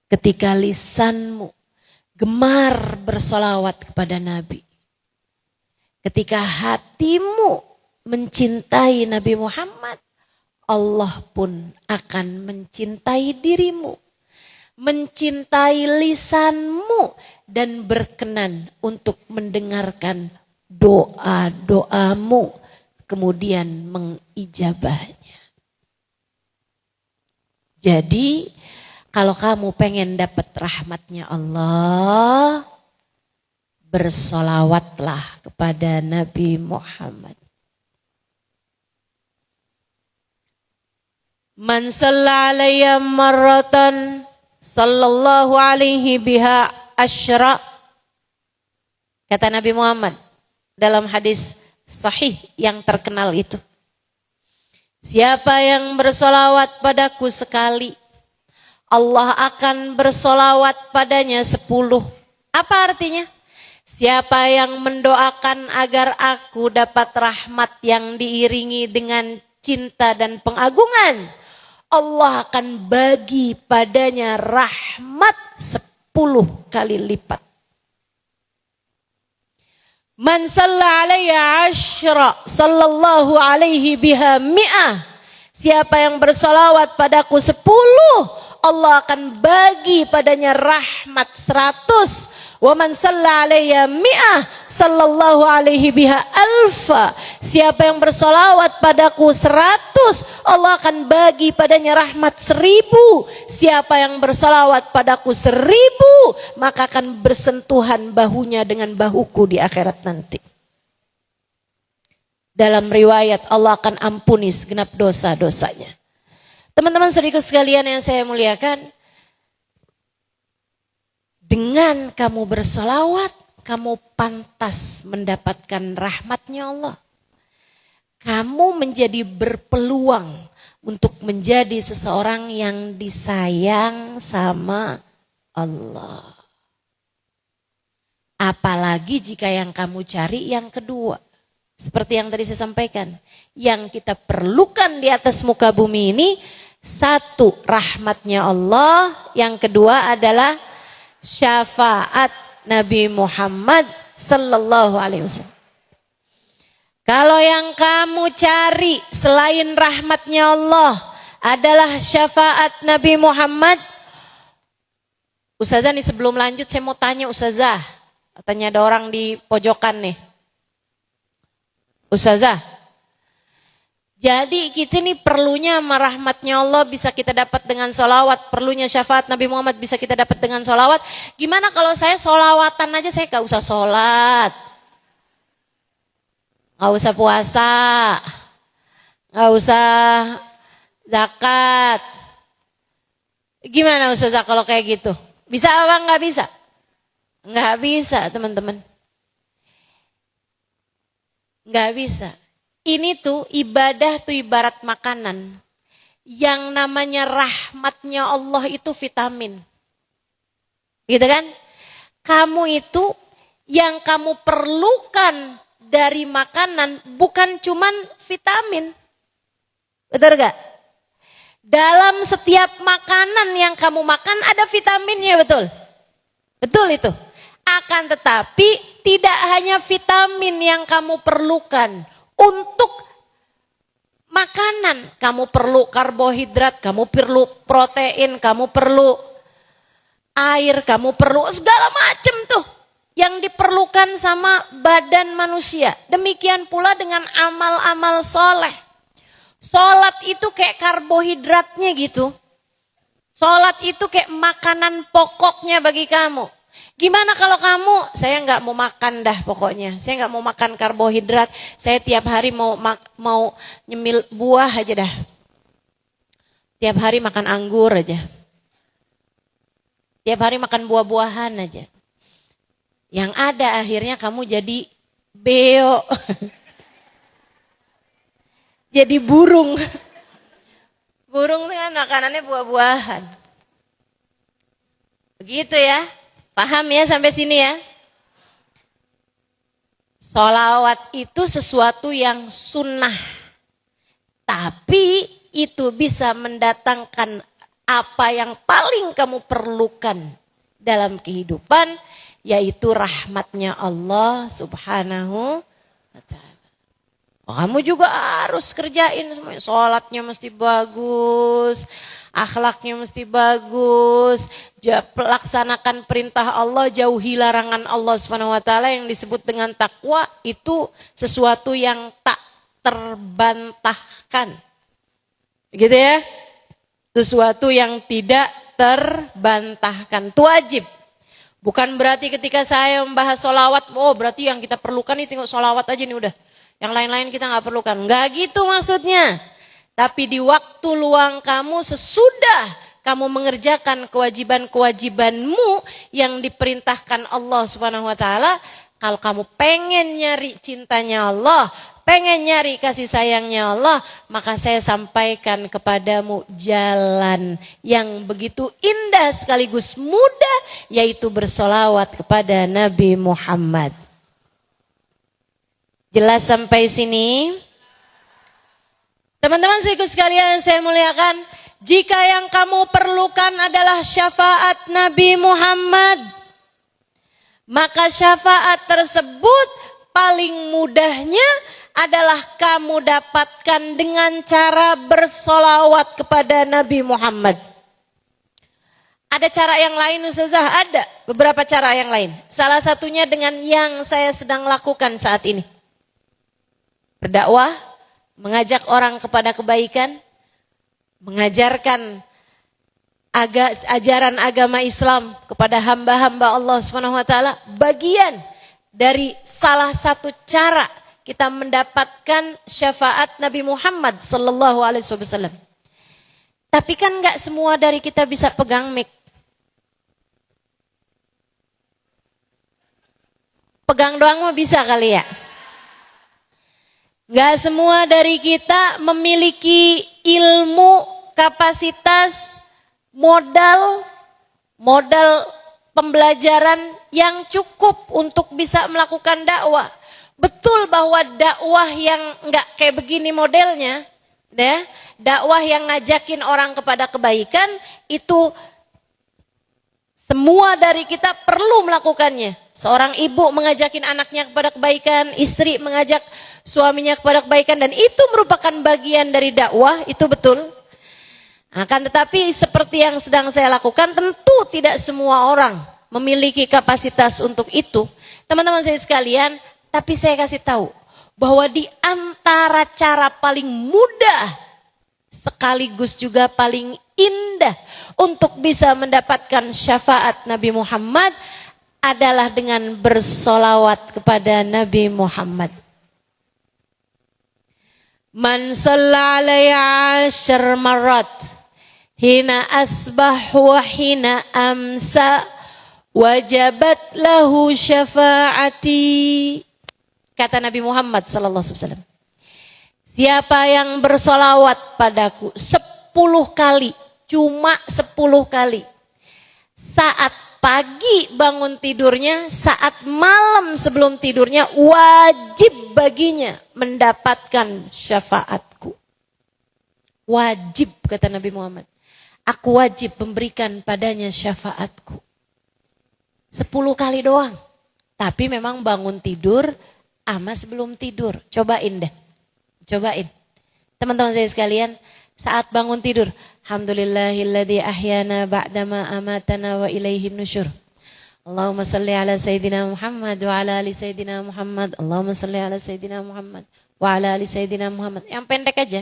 Ketika lisanmu gemar bersolawat kepada Nabi. Ketika hatimu mencintai Nabi Muhammad, Allah pun akan mencintai dirimu. Mencintai lisanmu dan berkenan untuk mendengarkan doa-doamu, kemudian mengijabahnya. Jadi kalau kamu pengen dapat rahmatnya Allah, bersolawatlah kepada Nabi Muhammad. Man shalla alayya marratan sallallahu alaihi biha asyra. Kata Nabi Muhammad dalam hadis sahih yang terkenal itu. Siapa yang bersolawat padaku sekali, Allah akan bersolawat padanya 10. Apa artinya? Siapa yang mendoakan agar aku dapat rahmat yang diiringi dengan cinta dan pengagungan, Allah akan bagi padanya rahmat 10 kali lipat. Man shalla alayya asyra sallallahu alaihi biha mi'ah. Siapa yang bersolawat padaku 10, Allah akan bagi padanya rahmat 100. Wa man shalla alayya mi'ah sallallahu alaihi biha alfa. Siapa yang bersolawat padaku 100, Allah akan bagi padanya rahmat 1000. Siapa yang bersolawat padaku 1000, maka akan bersentuhan bahunya dengan bahuku di akhirat nanti. Dalam riwayat Allah akan ampuni segenap dosa-dosanya. Teman-teman saudaraku sekalian yang saya muliakan, dengan kamu bersolawat, kamu pantas mendapatkan rahmatnya Allah. Kamu menjadi berpeluang untuk menjadi seseorang yang disayang sama Allah. Apalagi jika yang kamu cari yang kedua. Seperti yang tadi saya sampaikan. Yang kita perlukan di atas muka bumi ini, satu, rahmatnya Allah. Yang kedua adalah syafaat Nabi Muhammad sallallahu alaihi wasallam. Kalau yang kamu cari selain rahmatnya Allah adalah syafaat Nabi Muhammad, Ustazah nih sebelum lanjut saya mau tanya Ustazah. Katanya ada orang di pojokan nih. Ustazah, jadi kita nih perlunya rahmatnya Allah bisa kita dapat dengan sholawat. Perlunya syafaat Nabi Muhammad bisa kita dapat dengan sholawat. Gimana kalau saya sholawatan aja saya gak usah sholat. Gak usah puasa. Gak usah zakat. Gimana Ustazah kalau kayak gitu? Bisa apa gak bisa? Gak bisa teman-teman. Gak bisa. Ini tuh ibadah tuh ibarat makanan. Yang namanya rahmatnya Allah itu vitamin. Gitu kan? Kamu itu yang kamu perlukan dari makanan bukan cuman vitamin. Betul gak? Dalam setiap makanan yang kamu makan ada vitaminnya, betul? Betul itu. Akan tetapi tidak hanya vitamin yang kamu perlukan. Untuk makanan, kamu perlu karbohidrat, kamu perlu protein, kamu perlu air, kamu perlu segala macam tuh yang diperlukan sama badan manusia. Demikian pula dengan amal-amal soleh. Sholat itu kayak karbohidratnya gitu. Sholat itu kayak makanan pokoknya bagi kamu. Gimana kalau kamu, saya nggak mau makan dah pokoknya. Saya nggak mau makan karbohidrat. Saya tiap hari mau nyemil buah aja dah. Tiap hari makan anggur aja. Tiap hari makan buah-buahan aja. Yang ada akhirnya kamu jadi beo. Jadi burung. Burung itu kan makanannya buah-buahan. Begitu ya. Paham ya sampai sini ya? Sholawat itu sesuatu yang sunnah. Tapi itu bisa mendatangkan apa yang paling kamu perlukan dalam kehidupan. Yaitu rahmatnya Allah subhanahu wa ta'ala. Kamu juga harus kerjain semuanya. Sholatnya mesti bagus. Akhlaknya mesti bagus, laksanakan perintah Allah, jauhi larangan Allah SWT yang disebut dengan takwa, itu sesuatu yang tak terbantahkan. Gitu ya? Sesuatu yang tidak terbantahkan, itu wajib. Bukan berarti ketika saya membahas sholawat, oh berarti yang kita perlukan ini tinggal sholawat aja nih udah. Yang lain-lain kita gak perlukan, gak gitu maksudnya. Tapi di waktu luang kamu sesudah kamu mengerjakan kewajiban-kewajibanmu yang diperintahkan Allah Subhanahu wa taala, kalau kamu pengen nyari cintanya Allah, pengen nyari kasih sayangnya Allah, maka saya sampaikan kepadamu jalan yang begitu indah sekaligus mudah, yaitu bersolawat kepada Nabi Muhammad. Jelas sampai sini? Teman-teman saudaraku sekalian saya muliakan, jika yang kamu perlukan adalah syafaat Nabi Muhammad, maka syafaat tersebut paling mudahnya adalah kamu dapatkan dengan cara bersolawat kepada Nabi Muhammad. Ada cara yang lain Ustazah? Ada beberapa cara yang lain. Salah satunya dengan yang saya sedang lakukan saat ini. Berdakwah, mengajak orang kepada kebaikan, mengajarkan ajaran agama Islam kepada hamba-hamba Allah SWT, bagian dari salah satu cara kita mendapatkan syafaat Nabi Muhammad sallallahu alaihi wasallam. Tapi kan enggak semua dari kita bisa pegang mic. Pegang doang mah bisa kali ya. Gak semua dari kita memiliki ilmu, kapasitas, modal pembelajaran yang cukup untuk bisa melakukan dakwah. Betul bahwa dakwah yang gak kayak begini modelnya, ya, dakwah yang ngajakin orang kepada kebaikan, itu semua dari kita perlu melakukannya. Seorang ibu mengajakin anaknya kepada kebaikan, istri mengajak suaminya kepada kebaikan, dan itu merupakan bagian dari dakwah, itu betul. Akan tetapi seperti yang sedang saya lakukan, tentu tidak semua orang memiliki kapasitas untuk itu. Teman-teman saya sekalian, tapi saya kasih tahu bahwa di antara cara paling mudah sekaligus juga paling indah untuk bisa mendapatkan syafaat Nabi Muhammad adalah dengan bersolawat kepada Nabi Muhammad. Man shalla alaihi 10 marat hina asbah wa hina amsa wajabat lahu syafaati. Kata Nabi Muhammad sallallahu alaihi wasallam, siapa yang bersolawat padaku 10 kali, cuma 10 kali, saat pagi bangun tidurnya, saat malam sebelum tidurnya, wajib baginya mendapatkan syafaatku. Wajib, kata Nabi Muhammad. Aku wajib memberikan padanya syafaatku. 10 kali doang. Tapi memang bangun tidur sama sebelum tidur. Cobain deh. Cobain. Teman-teman saya sekalian, saat bangun tidur, alhamdulillahilladzi ahyana ba'dama amatana wa ilaihin nusyur. Allahumma salli ala sayyidina Muhammad wa ala ali sayyidina Muhammad. Allahumma salli ala sayyidina Muhammad wa ala ali sayyidina Muhammad. Yang pendek aja.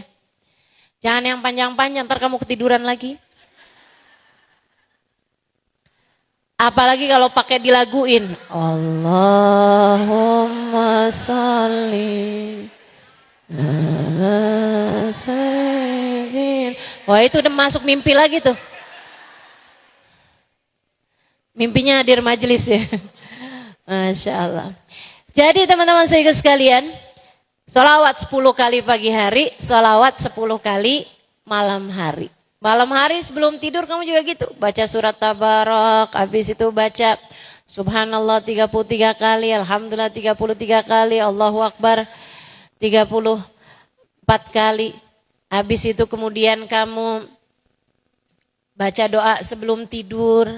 Jangan yang panjang-panjang, ntar kamu ketiduran lagi. Apalagi kalau pakai dilaguin. Allahumma sholli ala sayyidina. Wah, itu udah masuk mimpi lagi tuh. Mimpinya hadir majelis ya. Masya Allah. Jadi teman-teman saya sekalian, sholawat 10 kali pagi hari, sholawat 10 kali malam hari. Malam hari sebelum tidur kamu juga gitu. Baca surat Tabarak, habis itu baca Subhanallah 33 kali, Alhamdulillah 33 kali, Allahu Akbar 34 kali. Habis itu kemudian kamu baca doa sebelum tidur.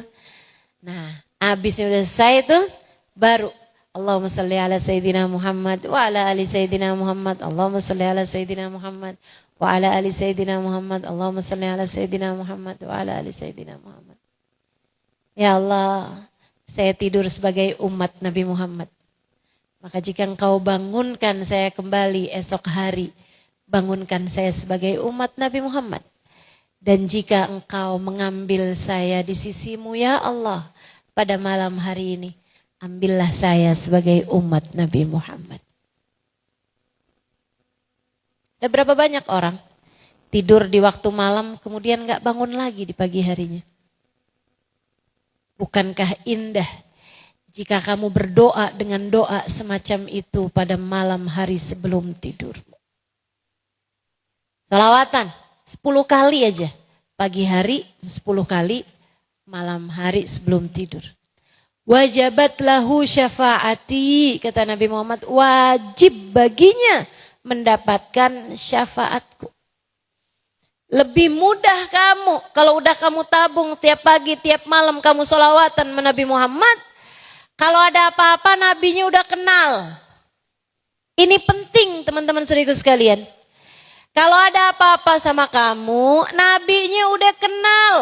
Nah, habis udah selesai itu baru Allahumma salli ala Sayyidina Muhammad wa ala ali Sayyidina Muhammad. Allahumma salli ala Sayyidina Muhammad wa ala ali Sayyidina Muhammad. Allahumma salli ala Sayyidina Muhammad wa ala ali Sayyidina Muhammad. Ya Allah, saya tidur sebagai umat Nabi Muhammad. Maka jika engkau bangunkan saya kembali esok hari, bangunkan saya sebagai umat Nabi Muhammad. Dan jika engkau mengambil saya di sisimu ya Allah pada malam hari ini, ambillah saya sebagai umat Nabi Muhammad. Ada berapa banyak orang tidur di waktu malam kemudian gak bangun lagi di pagi harinya? Bukankah indah jika kamu berdoa dengan doa semacam itu pada malam hari sebelum tidur? Salawatan 10 kali aja. Pagi hari 10 kali, malam hari sebelum tidur. Wajabat lahu syafaati, kata Nabi Muhammad, wajib baginya mendapatkan syafaatku. Lebih mudah kamu, kalau udah kamu tabung tiap pagi, tiap malam kamu sholawatan Nabi Muhammad, kalau ada apa-apa Nabinya udah kenal. Ini penting teman-teman saudaraku sekalian. Kalau ada apa-apa sama kamu, Nabinya udah kenal.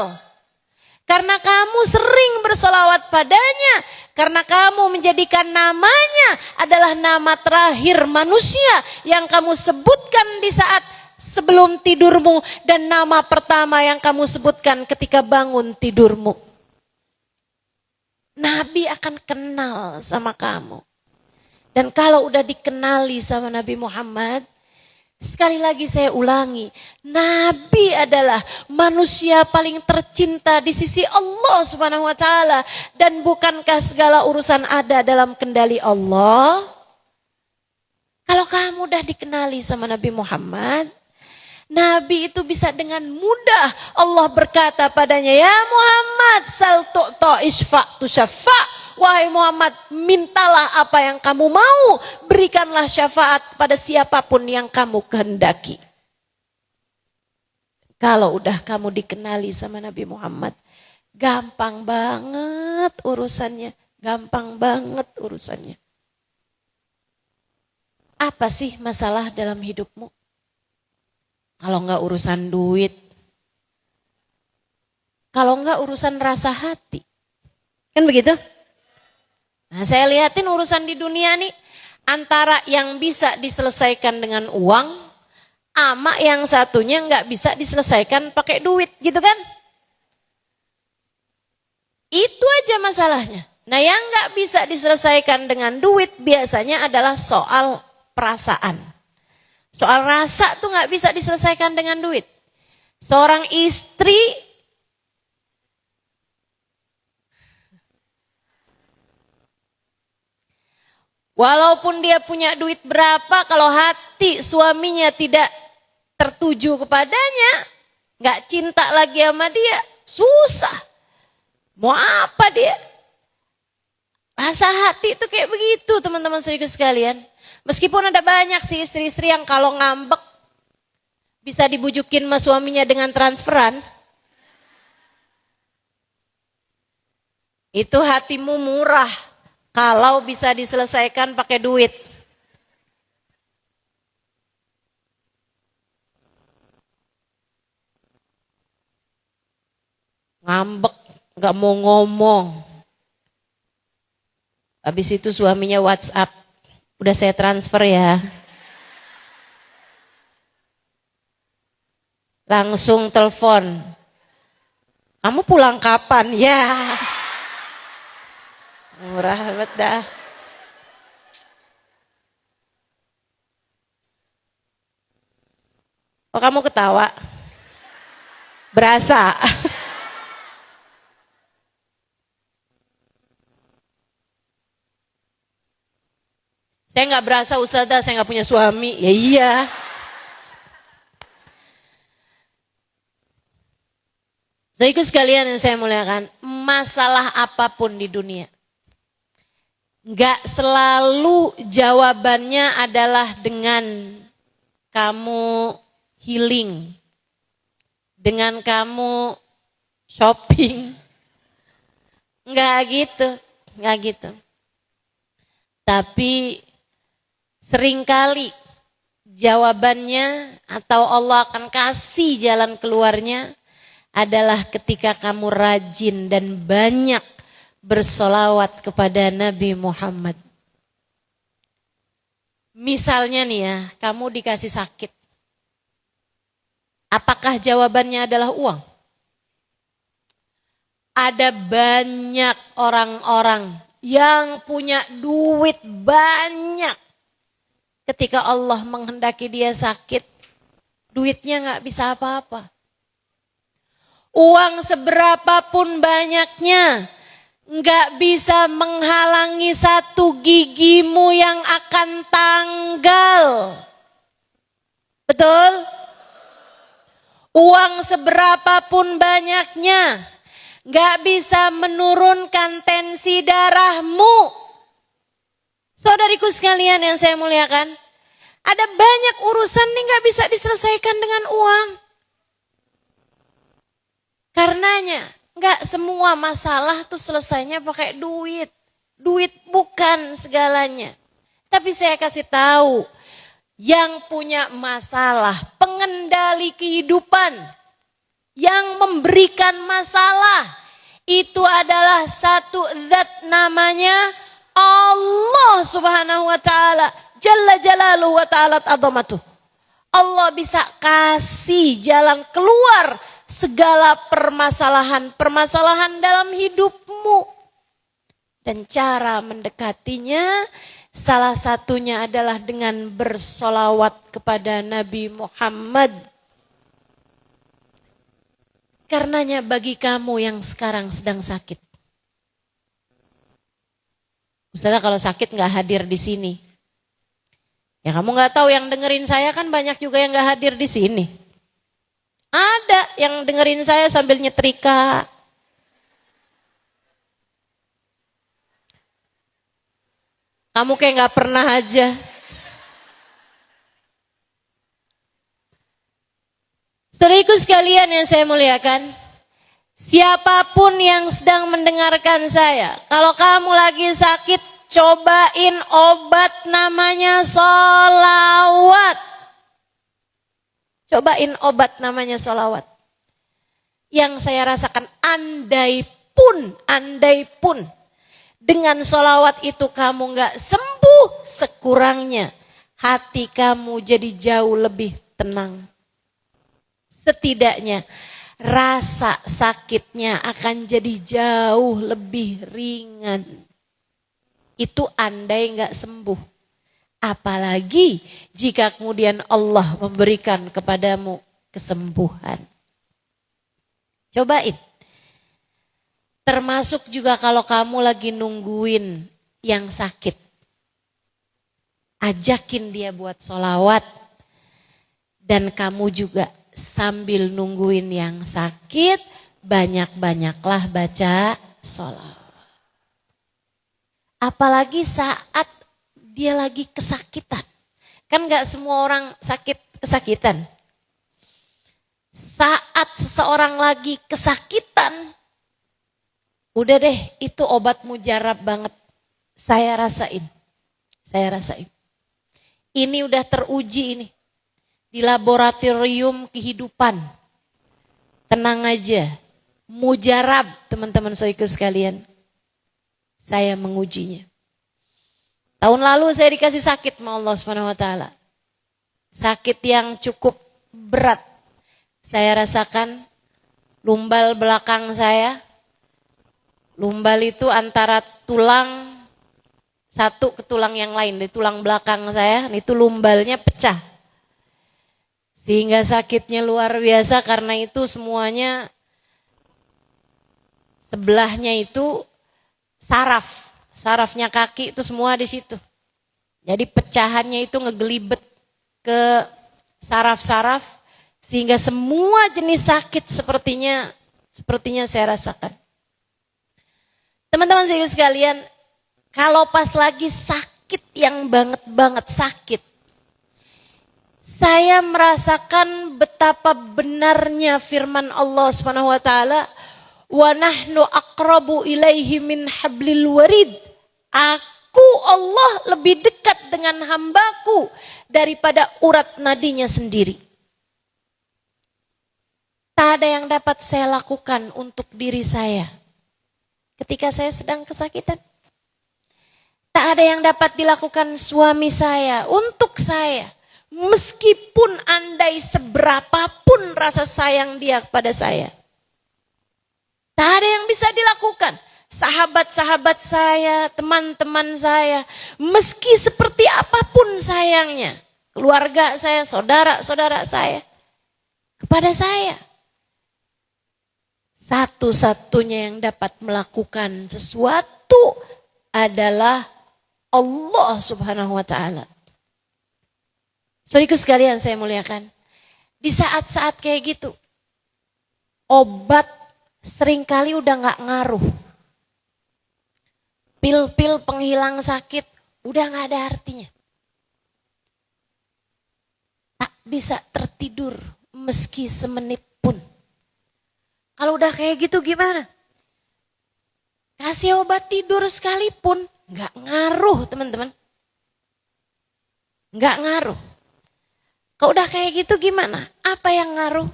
Karena kamu sering bersolawat padanya. Karena kamu menjadikan namanya adalah nama terakhir manusia yang kamu sebutkan di saat sebelum tidurmu. Dan nama pertama yang kamu sebutkan ketika bangun tidurmu. Nabi akan kenal sama kamu. Dan kalau udah dikenali sama Nabi Muhammad, sekali lagi saya ulangi, Nabi adalah manusia paling tercinta di sisi Allah Subhanahu wa taala, dan bukankah segala urusan ada dalam kendali Allah? Kalau kamu udah dikenali sama Nabi Muhammad, Nabi itu bisa dengan mudah Allah berkata padanya, ya Muhammad, sal tu'ta isfa' tusaffa'. Wahai Muhammad, mintalah apa yang kamu mau, berikanlah syafaat kepada siapapun yang kamu kehendaki. Kalau udah kamu dikenali sama Nabi Muhammad, gampang banget urusannya, gampang banget urusannya. Apa sih masalah dalam hidupmu? Kalau enggak urusan duit, kalau enggak urusan rasa hati, kan begitu? Nah, saya lihatin urusan di dunia nih, antara yang bisa diselesaikan dengan uang, sama yang satunya nggak bisa diselesaikan pakai duit, gitu kan? Itu aja masalahnya. Nah, yang nggak bisa diselesaikan dengan duit biasanya adalah soal perasaan. Soal rasa tuh nggak bisa diselesaikan dengan duit. Seorang istri walaupun dia punya duit berapa, kalau hati suaminya tidak tertuju kepadanya, nggak cinta lagi sama dia, susah. Mau apa dia? Rasa hati itu kayak begitu teman-teman saudara sekalian. Meskipun ada banyak sih istri-istri yang kalau ngambek bisa dibujukin sama suaminya dengan transferan. Itu hatimu murah. Kalau bisa diselesaikan pakai duit. Ngambek, gak mau ngomong. Habis itu suaminya WhatsApp, udah saya transfer ya. Langsung telepon, kamu pulang kapan? Ya. Murah banget dah. Oh, kamu ketawa? Berasa. Saya nggak berasa ustazah, saya nggak punya suami. Ya iya. Saudaraku sekalian yang saya muliakan, masalah apapun di dunia, nggak selalu jawabannya adalah dengan kamu healing, dengan kamu shopping. Nggak gitu, nggak gitu. Tapi seringkali jawabannya atau Allah akan kasih jalan keluarnya adalah ketika kamu rajin dan banyak bersolawat kepada Nabi Muhammad. Misalnya nih ya, kamu dikasih sakit. Apakah jawabannya adalah uang? Ada banyak orang-orang yang punya duit banyak. Ketika Allah menghendaki dia sakit, duitnya gak bisa apa-apa. Uang seberapapun banyaknya, nggak bisa menghalangi satu gigimu yang akan tanggal. Betul? Uang seberapapun banyaknya, nggak bisa menurunkan tensi darahmu. Saudariku sekalian yang saya muliakan, ada banyak urusan nih nggak bisa diselesaikan dengan uang. Karenanya, nggak semua masalah tuh selesainya pakai duit. Duit bukan segalanya. Tapi saya kasih tahu, yang punya masalah, pengendali kehidupan, yang memberikan masalah, itu adalah satu zat namanya Allah subhanahu wa ta'ala. Jalla jalaluhu wa ta'ala azamatuh. Allah bisa kasih jalan keluar segala permasalahan dalam hidupmu. Dan cara mendekatinya salah satunya adalah dengan bersolawat kepada Nabi Muhammad. Karenanya bagi kamu yang sekarang sedang sakit. Ustazah kalau sakit gak hadir di sini. Ya kamu gak tahu, yang dengerin saya kan banyak juga yang gak hadir di sini. Ada yang dengerin saya sambil nyetrika. Kamu kayak gak pernah aja. Saudariku sekalian yang saya muliakan, siapapun yang sedang mendengarkan saya, kalau kamu lagi sakit, cobain obat namanya sholawat. Cobain obat namanya sholawat. Yang saya rasakan, andai pun dengan sholawat itu kamu gak sembuh, sekurangnya hati kamu jadi jauh lebih tenang. Setidaknya rasa sakitnya akan jadi jauh lebih ringan. Itu andai gak sembuh. Apalagi jika kemudian Allah memberikan kepadamu kesembuhan. Cobain. Termasuk juga kalau kamu lagi nungguin yang sakit. Ajakin dia buat sholawat. Dan kamu juga sambil nungguin yang sakit, banyak-banyaklah baca sholawat. Apalagi saat dia lagi kesakitan. Kan gak semua orang kesakitan. Saat seseorang lagi kesakitan, udah deh, itu obat mujarab banget. Saya rasain. Ini udah teruji ini. Di laboratorium kehidupan. Tenang aja. Mujarab teman-teman saudaraku sekalian. Saya mengujinya. Tahun lalu saya dikasih sakit sama Allah SWT. Sakit yang cukup berat. Saya rasakan lumbal belakang saya Lumbal itu antara tulang satu ke tulang yang lain, di tulang belakang saya, itu lumbalnya pecah. Sehingga sakitnya luar biasa karena itu semuanya sebelahnya itu sarafnya kaki itu semua di situ. Jadi pecahannya itu ngegelibet ke saraf-saraf sehingga semua jenis sakit sepertinya saya rasakan. Teman-teman sekalian, kalau pas lagi sakit yang banget sakit, saya merasakan betapa benarnya firman Allah Subhanahu wa taala, wa nahnu aqrabu ilaihi min hablil warid. Aku Allah lebih dekat dengan hambaku daripada urat nadinya sendiri. Tak ada yang dapat saya lakukan untuk diri saya ketika saya sedang kesakitan. Tak ada yang dapat dilakukan suami saya untuk saya. Meskipun andai seberapapun rasa sayang dia kepada saya. Tak ada yang bisa dilakukan. Sahabat-sahabat saya, teman-teman saya, meski seperti apapun sayangnya, keluarga saya, saudara-saudara saya, kepada saya. Satu-satunya yang dapat melakukan sesuatu adalah Allah Subhanahu wa taala. Saudaraku sekalian saya muliakan. Di saat-saat kayak gitu, obat seringkali udah gak ngaruh. Pil-pil penghilang sakit udah gak ada artinya. Tak bisa tertidur meski semenit pun. Kalau udah kayak gitu gimana? Kasih obat tidur sekalipun gak ngaruh teman-teman. Gak ngaruh. Kalau udah kayak gitu gimana? Apa yang ngaruh?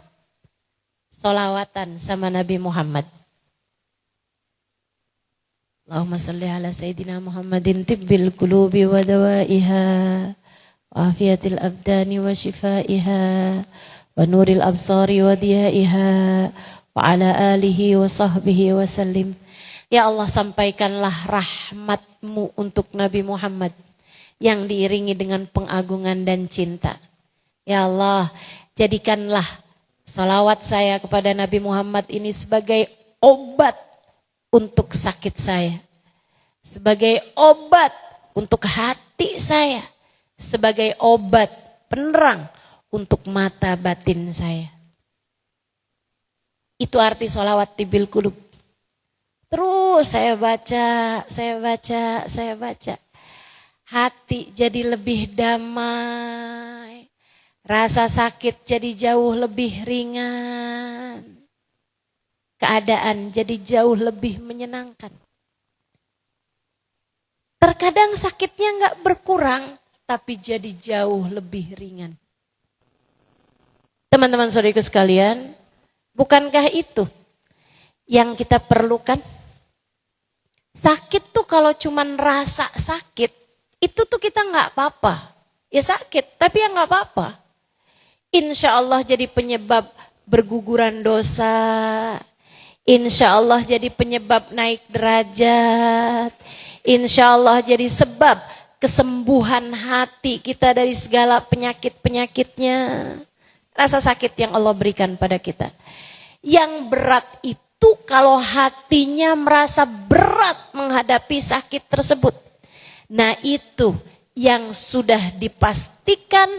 Sholawatan sama Nabi Muhammad. Allahumma salli ala Sayyidina Muhammadin tibbil qulubi wa dawaiha wa afiyatil abdani wa shifaiha wa nuril absari wa diyaiha wa ala alihi wa sahbihi wa sallim. Ya Allah, sampaikanlah rahmat-Mu untuk Nabi Muhammad yang diiringi dengan pengagungan dan cinta. Ya Allah, jadikanlah salawat saya kepada Nabi Muhammad ini sebagai obat untuk sakit saya. Sebagai obat untuk hati saya. Sebagai obat penerang untuk mata batin saya. Itu arti salawat tibil qulub. Terus saya baca. Hati jadi lebih damai. Rasa sakit jadi jauh lebih ringan. Keadaan jadi jauh lebih menyenangkan. Terkadang sakitnya gak berkurang, tapi jadi jauh lebih ringan. Teman-teman saudaraku sekalian, bukankah itu yang kita perlukan? Sakit tuh kalau cuman rasa sakit, itu tuh kita gak apa-apa. Ya sakit, tapi ya gak apa-apa. Insya Allah jadi penyebab berguguran dosa. Insya Allah jadi penyebab naik derajat. Insya Allah jadi sebab kesembuhan hati kita dari segala penyakit-penyakitnya. Rasa sakit yang Allah berikan pada kita. Yang berat itu kalau hatinya merasa berat menghadapi sakit tersebut. Nah itu yang sudah dipastikan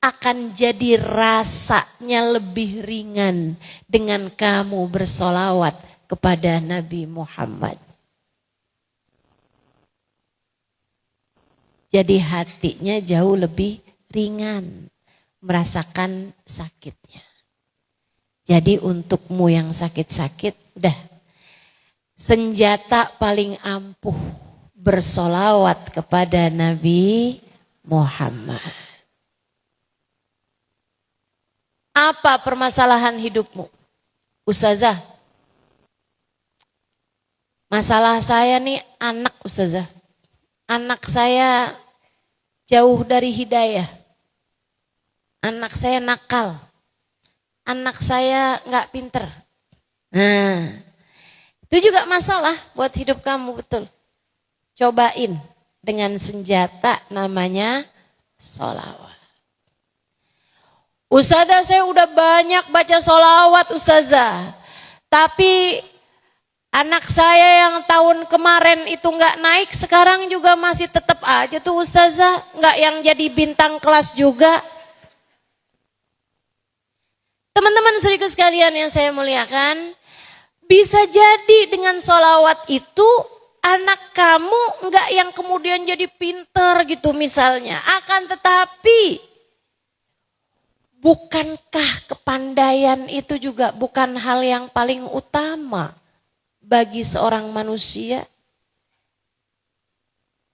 akan jadi rasanya lebih ringan dengan kamu bersolawat kepada Nabi Muhammad. Jadi hatinya jauh lebih ringan merasakan sakitnya. Jadi untukmu yang sakit-sakit, udah senjata paling ampuh bersolawat kepada Nabi Muhammad. Apa permasalahan hidupmu? Ustazah, masalah saya nih anak Ustazah. Anak saya jauh dari hidayah. Anak saya nakal. Anak saya gak pinter. Nah, Itu juga masalah buat hidup kamu, betul. Cobain dengan senjata namanya sholawat. Ustazah, saya udah banyak baca sholawat Ustazah. Tapi anak saya yang tahun kemarin itu nggak naik, sekarang juga masih tetap aja tuh Ustazah, nggak yang jadi bintang kelas juga. Teman-teman saudaraku sekalian yang saya muliakan, bisa jadi dengan sholawat itu anak kamu nggak yang kemudian jadi pinter gitu misalnya. Akan tetapi, bukankah kepandaian itu juga bukan hal yang paling utama bagi seorang manusia?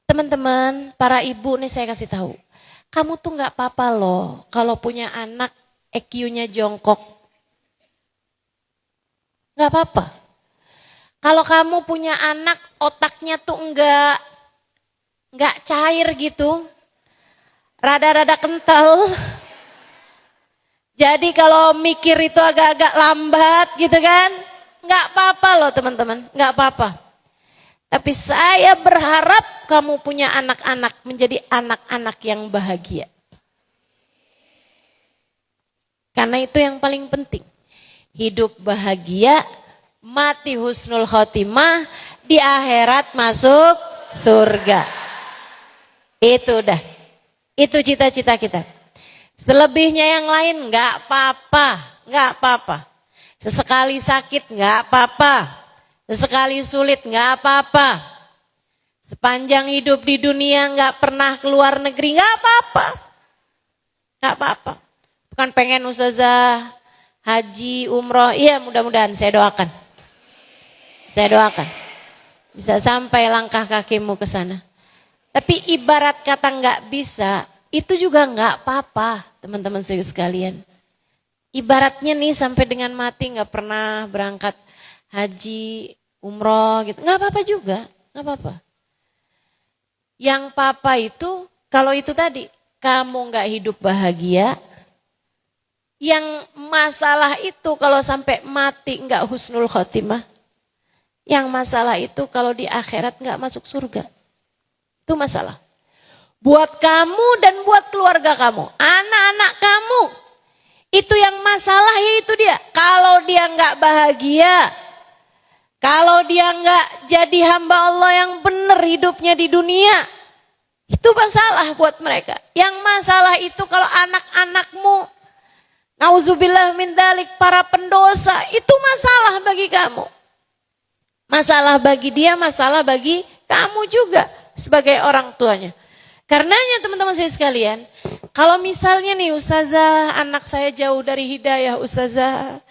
Teman-teman, para ibu nih saya kasih tahu. Kamu tuh nggak apa-apa loh kalau punya anak EQ-nya jongkok. Nggak apa-apa. Kalau kamu punya anak otaknya tuh nggak cair gitu, rada-rada kental. Jadi kalau mikir itu agak-agak lambat gitu kan, nggak apa-apa loh teman-teman, nggak apa-apa. Tapi saya berharap kamu punya anak-anak menjadi anak-anak yang bahagia. Karena itu yang paling penting. Hidup bahagia, mati husnul khotimah, di akhirat masuk surga. Itu udah. Itu cita-cita kita. Selebihnya yang lain nggak apa-apa, nggak apa-apa. Sesekali sakit nggak apa-apa, sesekali sulit nggak apa-apa. Sepanjang hidup di dunia nggak pernah keluar negeri nggak apa-apa, nggak apa-apa. Bukan pengen ustazah haji, umroh, iya mudah-mudahan saya doakan. Saya doakan. Bisa sampai langkah kakimu ke sana. Tapi ibarat kata nggak bisa, itu juga nggak apa-apa teman-teman sekalian. Ibaratnya nih sampai dengan mati nggak pernah berangkat haji, umroh gitu. Nggak apa-apa juga, nggak apa-apa. Yang papa itu, kalau itu tadi, kamu nggak hidup bahagia. Yang masalah itu kalau sampai mati nggak husnul khotimah. Yang masalah itu kalau di akhirat nggak masuk surga. Itu masalah. Buat kamu dan buat keluarga kamu, anak-anak kamu. Itu yang masalah itu dia. Kalau dia nggak bahagia, kalau dia nggak jadi hamba Allah yang benar hidupnya di dunia, itu masalah buat mereka. Yang masalah itu kalau anak-anakmu, nauzubillah min dzalik, para pendosa, itu masalah bagi kamu. Masalah bagi dia, masalah bagi kamu juga sebagai orang tuanya. Karenanya teman-teman saya sekalian, kalau misalnya nih ustazah, anak saya jauh dari hidayah ustazah,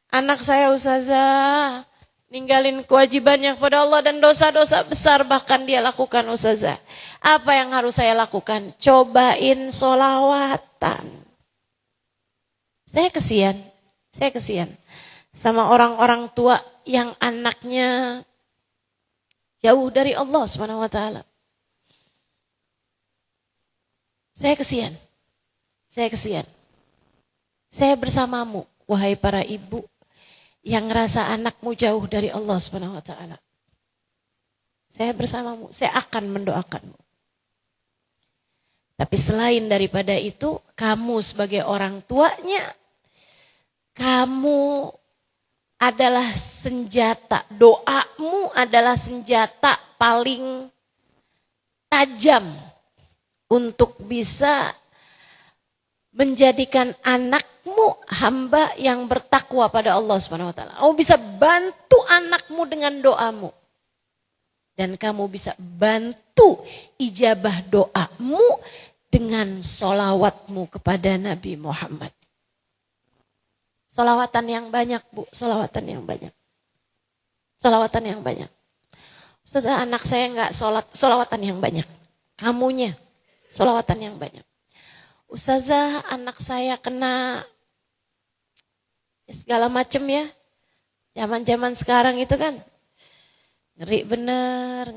anak saya ustazah, ninggalin kewajibannya kepada Allah dan dosa-dosa besar bahkan dia lakukan ustazah. Apa yang harus saya lakukan? Cobain sholawatan. Saya kesian sama orang-orang tua yang anaknya jauh dari Allah Subhanahu wa taala. Saya kesian. Saya bersamamu, wahai para ibu yang ngerasa anakmu jauh dari Allah Subhanahu wa taala. Saya bersamamu, saya akan mendoakanmu. Tapi selain daripada itu, kamu sebagai orang tuanya, kamu adalah senjata, doamu adalah senjata paling tajam untuk bisa menjadikan anakmu hamba yang bertakwa pada Allah Subhanahu wa taala. Kamu bisa bantu anakmu dengan doamu. Dan kamu bisa bantu ijabah doamu dengan sholawatmu kepada Nabi Muhammad. Sholawatan yang banyak, Bu. Sholawatan yang banyak. Sholawatan yang banyak. Setelah anak saya enggak sholat, sholawatan yang banyak. Kamunya, sholawatan yang banyak. Ustazah, anak saya kena segala macam ya. Zaman-zaman sekarang itu kan. Ngeri bener.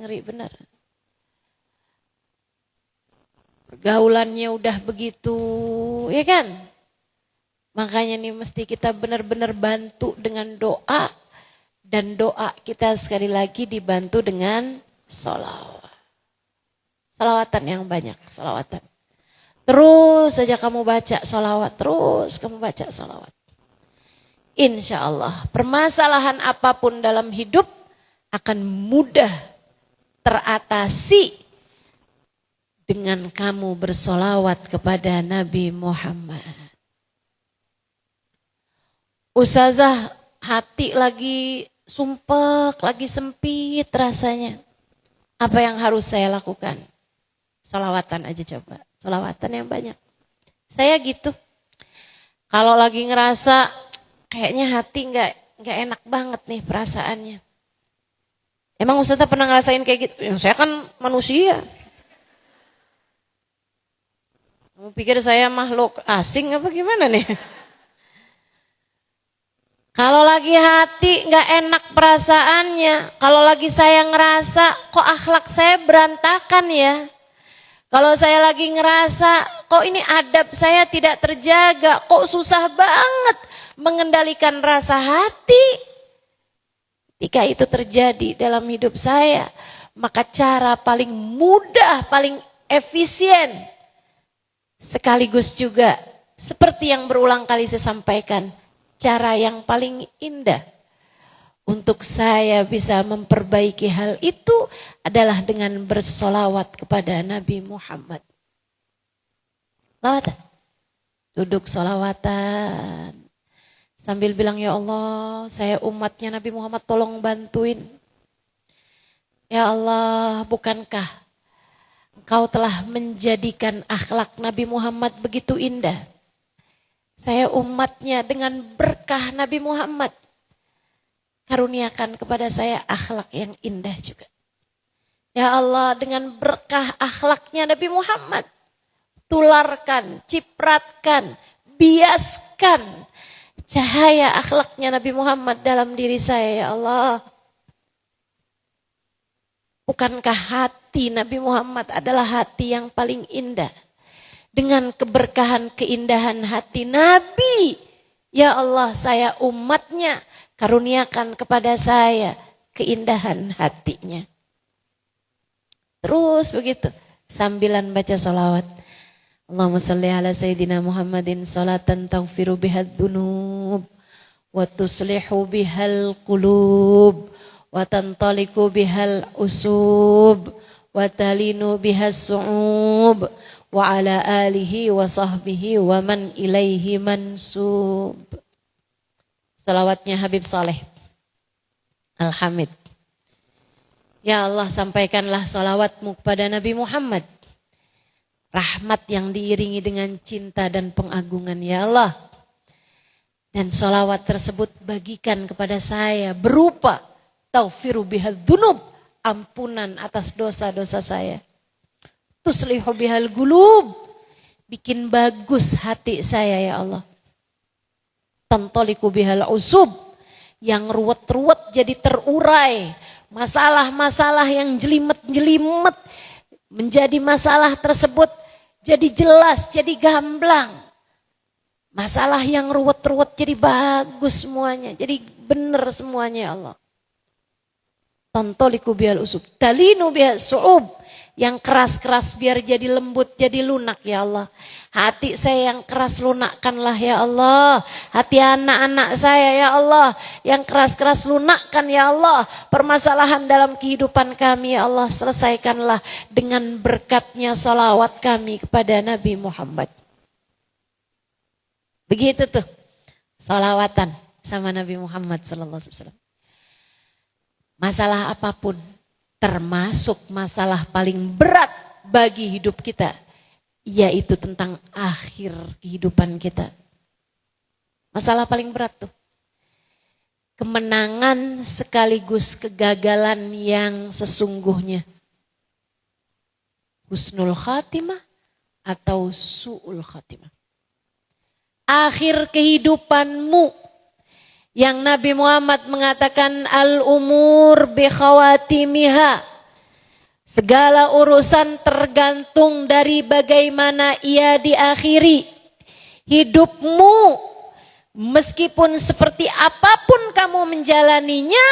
Pergaulannya udah begitu, ya kan? Makanya nih mesti kita benar-benar bantu dengan doa. Dan doa kita sekali lagi dibantu dengan sholawat. Sholawatan yang banyak, sholawatan. Terus saja kamu baca sholawat, terus kamu baca sholawat. Insya Allah permasalahan apapun dalam hidup akan mudah teratasi dengan kamu bersolawat kepada Nabi Muhammad. Ustazah, hati lagi sumpek, lagi sempit rasanya. Apa yang harus saya lakukan? Sholawatan aja coba, sholawatan yang banyak. Saya gitu. Kalau lagi ngerasa kayaknya hati nggak enak banget nih perasaannya. Emang Ustazah pernah ngerasain kayak gitu? Ya, saya kan manusia. Kamu pikir saya makhluk asing apa gimana nih? Kalau lagi hati nggak enak perasaannya, kalau lagi saya ngerasa kok akhlak saya berantakan ya. Kalau saya lagi ngerasa kok ini adab saya tidak terjaga, kok susah banget mengendalikan rasa hati. Ketika itu terjadi dalam hidup saya, maka cara paling mudah, paling efisien, sekaligus juga seperti yang berulang kali saya sampaikan, cara yang paling indah untuk saya bisa memperbaiki hal itu adalah dengan bersolawat kepada Nabi Muhammad. Lawatan. Duduk solawatan. Sambil bilang, ya Allah, saya umatnya Nabi Muhammad tolong bantuin. Ya Allah, bukankah Engkau telah menjadikan akhlak Nabi Muhammad begitu indah. Saya umatnya dengan berkah Nabi Muhammad. Karuniakan kepada saya akhlak yang indah juga. Ya Allah, dengan berkah akhlaknya Nabi Muhammad. Tularkan, cipratkan, biaskan cahaya akhlaknya Nabi Muhammad dalam diri saya, ya Allah. Bukankah hati Nabi Muhammad adalah hati yang paling indah? Dengan keberkahan keindahan hati Nabi, ya Allah, saya umatnya, karuniakan kepada saya keindahan hatinya. Terus begitu, sambilan baca salawat. Allahumma salli ala Sayyidina Muhammadin salatan taghfiru bihad dunub wa tuslihu bihal qulub wa tantaliku bihal usub wa talinu bihas su'ub wa ala alihi wa sahbihi wa man ilaihi mansub. Salawatnya Habib Saleh Al-Hamid. Ya Allah, sampaikanlah salawatmu kepada Nabi Muhammad. Rahmat yang diiringi dengan cinta dan pengagungan, ya Allah. Dan salawat tersebut bagikan kepada saya berupa taghfiru bihal dunub, ampunan atas dosa-dosa saya. Tuslihu bihal gulub, bikin bagus hati saya, ya Allah. Tantaliku bihal usub, yang ruwet-ruwet jadi terurai. Masalah-masalah yang jelimet-jelimet menjadi masalah tersebut jadi jelas, jadi gamblang. Masalah yang ruwet-ruwet jadi bagus semuanya, jadi benar semuanya, ya Allah. Tantaliku bihal usub, talinu bihal su'ub, yang keras-keras biar jadi lembut, jadi lunak, ya Allah. Hati saya yang keras lunakkanlah, ya Allah. Hati anak-anak saya, ya Allah, yang keras-keras lunakkan, ya Allah. Permasalahan dalam kehidupan kami, ya Allah, selesaikanlah dengan berkatnya salawat kami kepada Nabi Muhammad. Begitu tuh salawatan sama Nabi Muhammad SAW. Masalah apapun, termasuk masalah paling berat bagi hidup kita, yaitu tentang akhir kehidupan kita. Masalah paling berat tuh. Kemenangan sekaligus kegagalan yang sesungguhnya. Husnul khatimah atau su'ul khatimah. Akhir kehidupanmu, yang Nabi Muhammad mengatakan al-umur bi khawatimiha. Segala urusan tergantung dari bagaimana ia diakhiri. Hidupmu Meskipun seperti apapun kamu menjalaninya,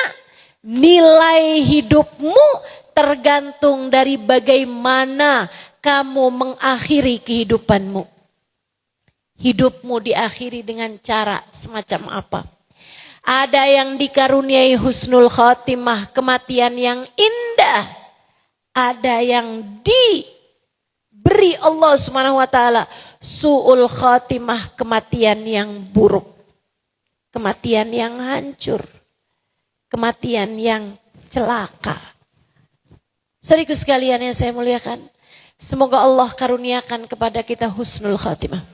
nilai hidupmu tergantung dari bagaimana kamu mengakhiri kehidupanmu. Hidupmu diakhiri dengan cara semacam apa? Ada yang dikaruniai husnul khotimah, kematian yang indah. Ada yang diberi Allah Subhanahu wa taala su'ul khotimah, kematian yang buruk. Kematian yang hancur. Kematian yang celaka. Saudaraku sekalian yang saya muliakan, semoga Allah karuniakan kepada kita husnul khotimah.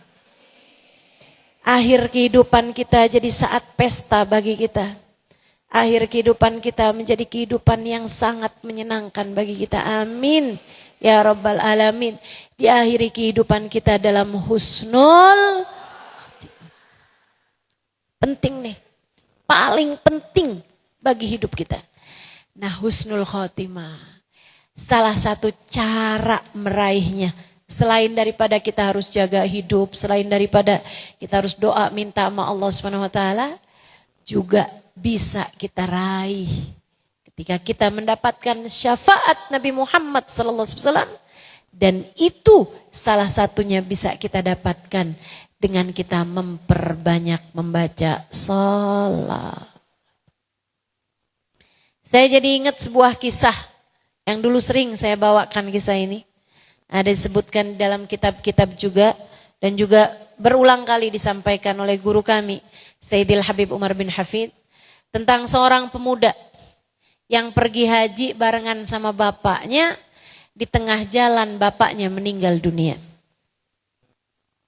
Akhir kehidupan kita jadi saat pesta bagi kita. Akhir kehidupan kita menjadi kehidupan yang sangat menyenangkan bagi kita. Amin. Ya Rabbal Alamin. Diakhiri kehidupan kita dalam husnul khotimah. Penting nih. Paling penting bagi hidup kita. Nah, husnul khotimah. Salah satu cara meraihnya. Selain daripada kita harus jaga hidup, selain daripada kita harus doa minta sama Allah Subhanahu wa taala, juga bisa kita raih ketika kita mendapatkan syafaat Nabi Muhammad sallallahu alaihi wasallam, dan itu salah satunya bisa kita dapatkan dengan kita memperbanyak membaca salat. Saya jadi ingat sebuah kisah yang dulu sering saya bawakan kisah ini. Ada disebutkan dalam kitab-kitab juga dan juga berulang kali disampaikan oleh guru kami Sayyidil Habib Umar bin Hafid tentang seorang pemuda yang pergi haji barengan sama bapaknya. Di tengah jalan bapaknya meninggal dunia.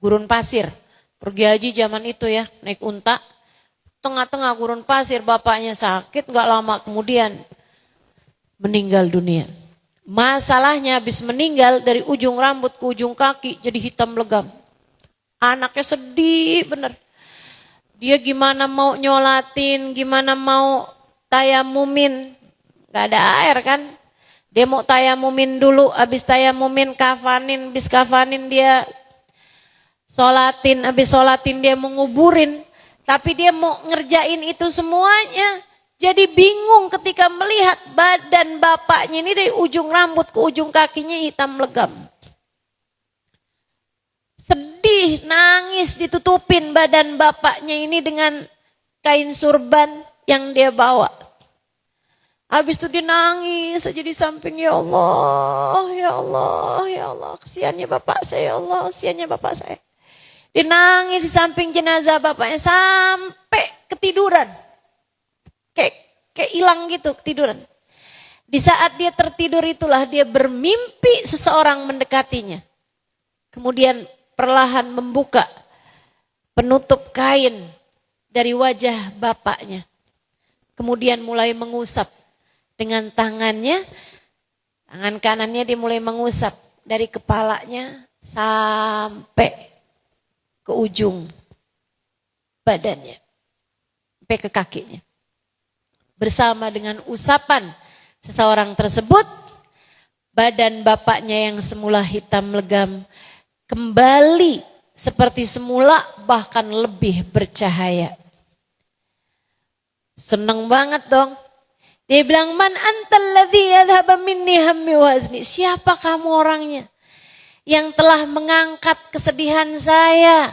Gurun pasir, pergi haji zaman itu ya, naik unta. Tengah-tengah gurun pasir bapaknya sakit, gak lama kemudian meninggal dunia. Masalahnya habis meninggal dari ujung rambut ke ujung kaki jadi hitam legam. Anaknya sedih bener. Dia gimana mau nyolatin, gimana mau tayamumin. Gak ada air kan. Dia mau tayamumin dulu, habis tayamumin kafanin, habis kafanin dia sholatin, habis sholatin dia mau nguburin. Tapi dia mau ngerjain itu semuanya. Jadi bingung ketika melihat badan bapaknya ini dari ujung rambut ke ujung kakinya hitam legam. Sedih, nangis, ditutupin badan bapaknya ini dengan kain surban yang dia bawa. Habis itu dia nangis saja di samping, ya Allah, ya Allah, ya Allah. Kesiannya bapak saya, ya Allah, kesiannya bapak saya. Dia nangis di samping jenazah bapaknya sampai ketiduran. Kayak hilang gitu ketiduran. Di saat dia tertidur itulah dia bermimpi seseorang mendekatinya. Kemudian perlahan membuka penutup kain dari wajah bapaknya. Kemudian mulai mengusap dengan tangannya. Tangan kanannya dia mulai mengusap dari kepalanya sampai ke ujung badannya. Sampai ke kakinya. Bersama dengan usapan seseorang tersebut, badan bapaknya yang semula hitam legam kembali seperti semula, bahkan lebih bercahaya. Senang banget dong. Dia bilang, man antal ladzi yadhhaba minni hammi wazni. Siapa kamu orangnya yang telah mengangkat kesedihan saya,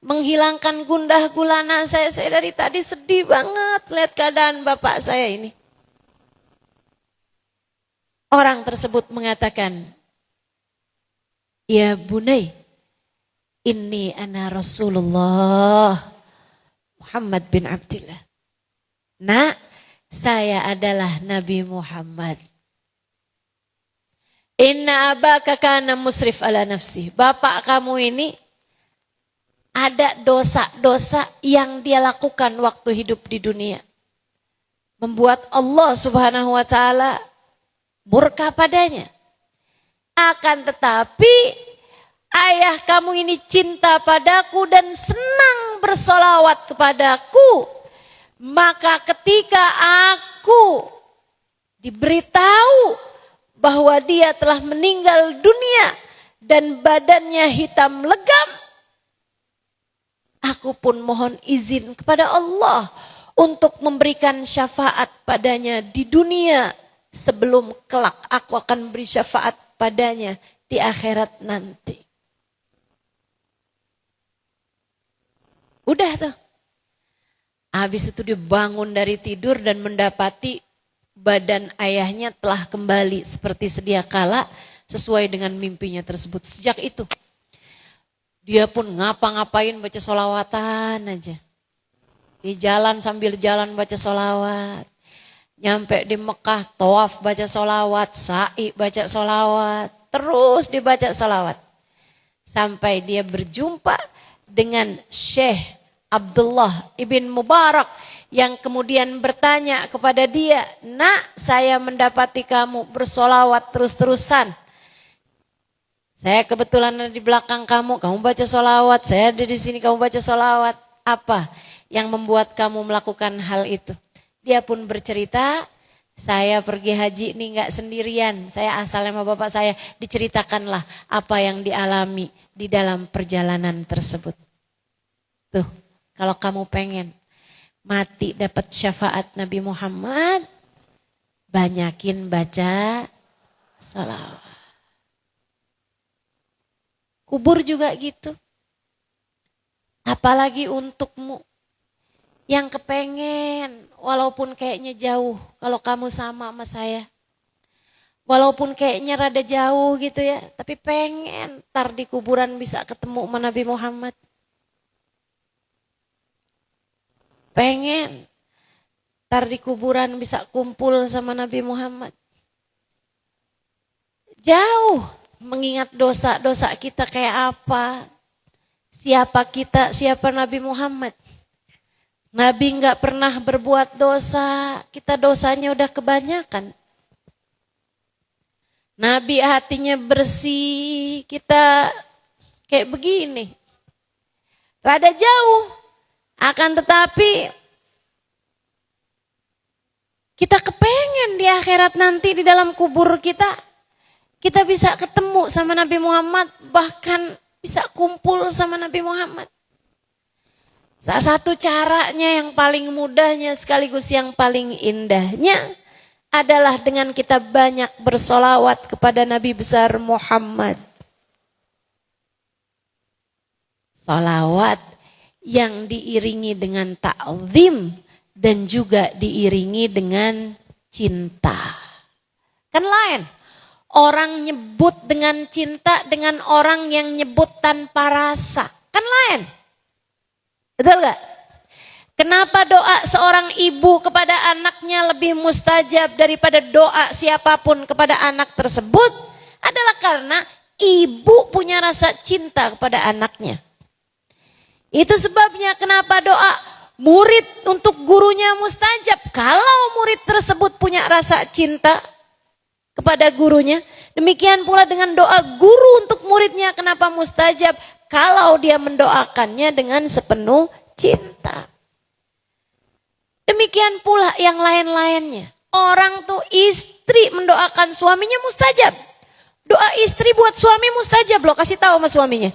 menghilangkan gundah gulana saya. Saya dari tadi sedih banget lihat keadaan bapak saya ini. Orang tersebut mengatakan, ya bunai, inni ana Rasulullah Muhammad bin Abdullah. Nak, saya adalah Nabi Muhammad. Inna abaka kana musrif ala nafsi. Bapak kamu ini ada dosa-dosa yang dia lakukan waktu hidup di dunia. Membuat Allah Subhanahu wa taala murka padanya. Akan tetapi ayah kamu ini cinta padaku dan senang bersolawat kepadaku. Maka ketika aku diberitahu bahwa dia telah meninggal dunia dan badannya hitam legam, Aku pun mohon izin kepada Allah untuk memberikan syafaat padanya di dunia sebelum kelak aku akan beri syafaat padanya di akhirat nanti. Udah tuh. Habis itu dia bangun dari tidur dan mendapati badan ayahnya telah kembali seperti sedia kala sesuai dengan mimpinya tersebut. Sejak itu dia pun ngapa-ngapain baca sholawatan aja. Di jalan sambil jalan baca sholawat. Nyampe di Mekah tawaf baca sholawat, sa'i baca sholawat. Terus dibaca sholawat. Sampai dia berjumpa dengan Syekh Abdullah ibn Mubarak yang kemudian bertanya kepada dia, "Nak, saya mendapati kamu bersolawat terus-terusan. Saya kebetulan ada di belakang kamu baca solawat. Saya ada di sini, kamu baca solawat. Apa yang membuat kamu melakukan hal itu?" Dia pun bercerita, "Saya pergi haji ini enggak sendirian. Saya asalnya sama bapak saya." Diceritakanlah apa yang dialami di dalam perjalanan tersebut. Tuh, kalau kamu pengen mati dapat syafaat Nabi Muhammad, banyakin baca salawat. Kubur juga gitu. Apalagi untukmu yang kepengen, walaupun kayaknya jauh, kalau kamu sama saya. Walaupun kayaknya rada jauh gitu ya, tapi pengen ntar di kuburan bisa ketemu sama Nabi Muhammad. Pengen ntar di kuburan bisa kumpul sama Nabi Muhammad. Jauh mengingat dosa-dosa kita kayak apa. Siapa kita, siapa Nabi Muhammad. Nabi enggak pernah berbuat dosa, kita dosanya udah kebanyakan. Nabi hatinya bersih, kita kayak begini. Rada jauh, akan tetapi kita kepengen di akhirat nanti di dalam kubur kita bisa ketemu sama Nabi Muhammad, bahkan bisa kumpul sama Nabi Muhammad. Salah satu caranya yang paling mudahnya sekaligus yang paling indahnya adalah dengan kita banyak bersolawat kepada Nabi besar Muhammad. Solawat yang diiringi dengan ta'zim dan juga diiringi dengan cinta. Kan lain. Orang nyebut dengan cinta dengan orang yang nyebut tanpa rasa. Kan lain. Betul gak? Kenapa doa seorang ibu kepada anaknya lebih mustajab daripada doa siapapun kepada anak tersebut? Adalah karena ibu punya rasa cinta kepada anaknya. Itu sebabnya kenapa doa murid untuk gurunya mustajab. Kalau murid tersebut punya rasa cinta kepada gurunya. Demikian pula dengan doa guru untuk muridnya. Kenapa mustajab? Kalau dia mendoakannya dengan sepenuh cinta. Demikian pula yang lain-lainnya. Orang tuh istri mendoakan suaminya mustajab. Doa istri buat suami mustajab loh. Kasih tahu sama suaminya.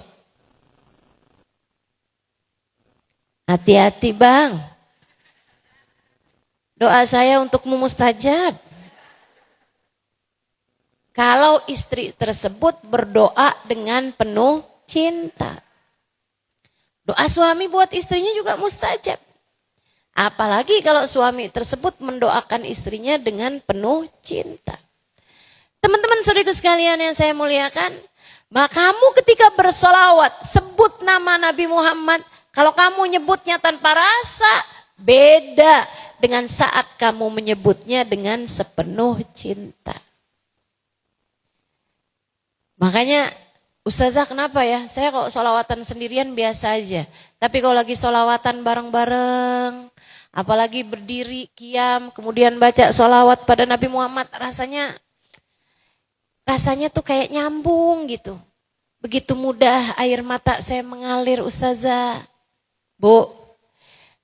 Hati-hati bang. Doa saya untukmu mustajab. Kalau istri tersebut berdoa dengan penuh cinta. Doa suami buat istrinya juga mustajab. Apalagi kalau suami tersebut mendoakan istrinya dengan penuh cinta. Teman-teman saudaraku sekalian yang saya muliakan, maka kamu ketika bersolawat sebut nama Nabi Muhammad. Kalau kamu nyebutnya tanpa rasa, beda dengan saat kamu menyebutnya dengan sepenuh cinta. Makanya Ustazah kenapa ya? Saya kok solawatan sendirian biasa aja. Tapi kalau lagi solawatan bareng-bareng, apalagi berdiri, qiyam, kemudian baca solawat pada Nabi Muhammad, rasanya tuh kayak nyambung gitu. Begitu mudah air mata saya mengalir Ustazah. Bu,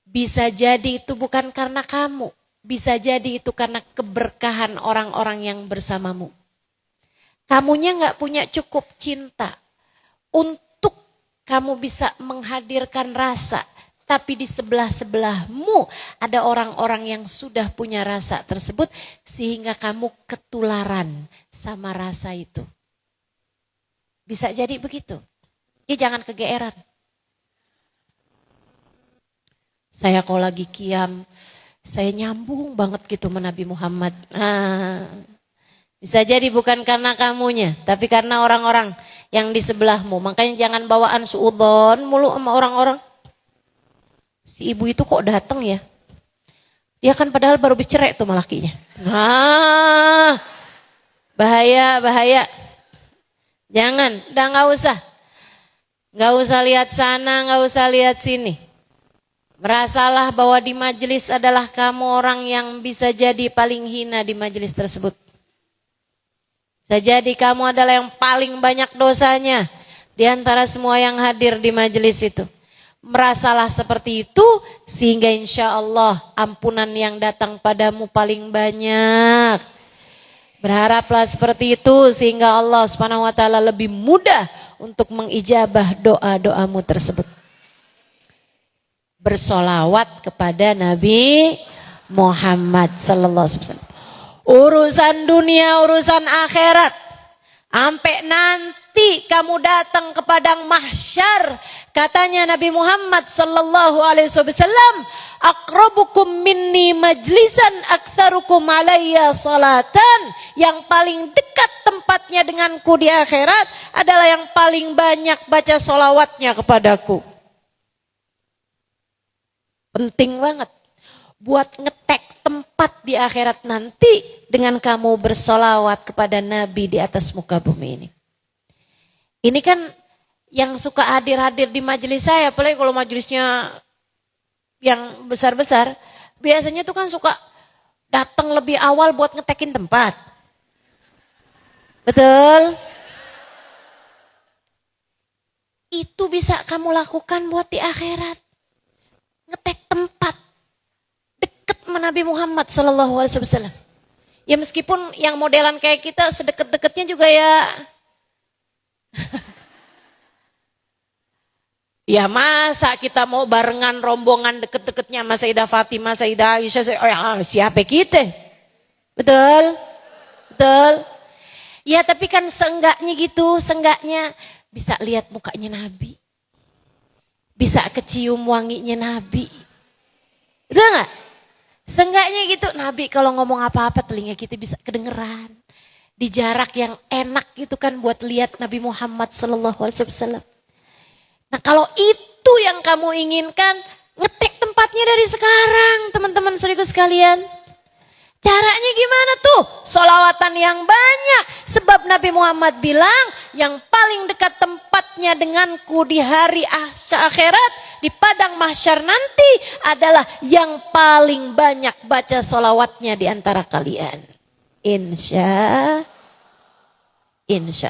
bisa jadi itu bukan karena kamu. Bisa jadi itu karena keberkahan orang-orang yang bersamamu. Kamunya gak punya cukup cinta untuk kamu bisa menghadirkan rasa, tapi di sebelah-sebelahmu ada orang-orang yang sudah punya rasa tersebut, sehingga kamu ketularan sama rasa itu. Bisa jadi begitu. Ya jangan kegeeran. Saya kalau lagi qiyam, saya nyambung banget gitu sama Nabi Muhammad. Bisa jadi bukan karena kamunya, tapi karena orang-orang yang di sebelahmu. Makanya jangan bawaan suudzon mulu sama orang-orang. Si ibu itu kok datang ya? Dia kan padahal baru bercerai tuh sama lakinya. Nah, bahaya. Jangan, udah gak usah. Gak usah lihat sana, gak usah lihat sini. Merasalah bahwa di majelis adalah kamu orang yang bisa jadi paling hina di majelis tersebut. Bisa jadi kamu adalah yang paling banyak dosanya di antara semua yang hadir di majelis itu. Merasalah seperti itu sehingga insya Allah ampunan yang datang padamu paling banyak. Berharaplah seperti itu sehingga Allah Subhanahu wa taala lebih mudah untuk mengijabah doa-doamu tersebut. Bersolawat kepada Nabi Muhammad sallallahu alaihi wasallam. Urusan dunia, urusan akhirat. Sampai nanti kamu datang ke padang mahsyar, katanya Nabi Muhammad sallallahu alaihi wasallam, aqrabukum minni majlisan aktsarukum alayya salatan. Yang paling dekat tempatnya denganku di akhirat adalah yang paling banyak baca solawatnya kepadaku. Penting banget buat ngetek tempat di akhirat nanti dengan kamu bersolawat kepada Nabi di atas muka bumi ini. Ini kan yang suka hadir-hadir di majelis saya, apalagi kalau majelisnya yang besar-besar, biasanya tuh kan suka datang lebih awal buat ngetekin tempat. Betul? Itu bisa kamu lakukan buat di akhirat. Ngetek tempat deket sama Nabi Muhammad sallallahu alaihi wasallam. Ya meskipun yang modelan kayak kita sedekat-dekatnya juga ya. Ya masa kita mau barengan rombongan deket-dekatnya sama Sayyidah Fatimah, Sayyidah Aisyah, siapa kita? Betul? Betul? Ya tapi kan seenggaknya gitu, seenggaknya bisa lihat mukanya Nabi. Bisa kecium wanginya Nabi. Betul gak? Seenggaknya gitu, Nabi kalau ngomong apa-apa telinga kita bisa kedengeran. Di jarak yang enak gitu kan buat lihat Nabi Muhammad sallallahu alaihi wasallam. Nah kalau itu yang kamu inginkan, ngetek tempatnya dari sekarang teman-teman saudaraku sekalian. Caranya gimana tuh? Sholawatan yang banyak. Sebab Nabi Muhammad bilang yang paling dekat tempatnya denganku di hari akhirat, di padang mahsyar nanti adalah yang paling banyak baca sholawatnya di antara kalian. Insya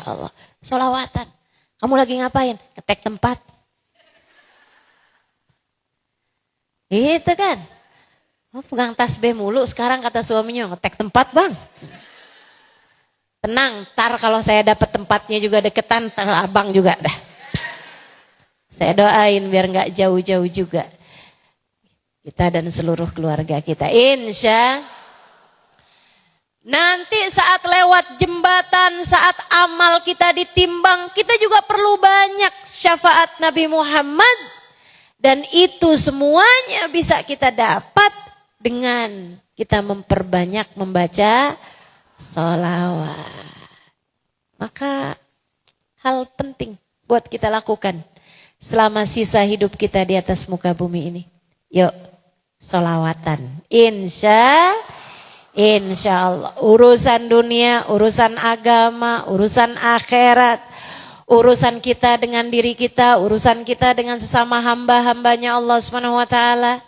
Allah. Sholawatan. Kamu lagi ngapain? Ketek tempat. Gitu kan? Oh, pegang tasbih mulu sekarang kata suaminya, ngetek tempat bang. Tenang, ntar kalau saya dapat tempatnya juga deketan, ntar abang juga dah. Saya doain biar gak jauh-jauh juga. Kita dan seluruh keluarga kita. Insya. Nanti saat lewat jembatan, saat amal kita ditimbang, kita juga perlu banyak syafaat Nabi Muhammad. Dan itu semuanya bisa kita dapat dengan kita memperbanyak membaca sholawat. Maka hal penting buat kita lakukan selama sisa hidup kita di atas muka bumi ini. Yuk, sholawatan. Insya Allah. Urusan dunia, urusan agama, urusan akhirat, urusan kita dengan diri kita, urusan kita dengan sesama hamba-hambanya Allah Subhanahu wa taala.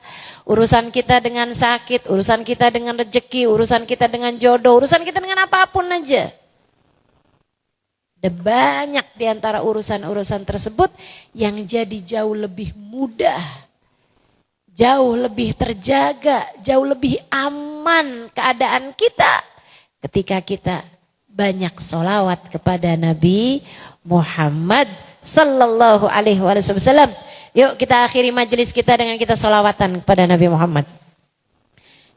Urusan kita dengan sakit, urusan kita dengan rezeki, urusan kita dengan jodoh, urusan kita dengan apapun aja. Ada banyak di antara urusan-urusan tersebut yang jadi jauh lebih mudah, jauh lebih terjaga, jauh lebih aman keadaan kita ketika kita banyak sholawat kepada Nabi Muhammad sallallahu alaihi wasallam. Yuk kita akhiri majelis kita dengan kita salawatan kepada Nabi Muhammad.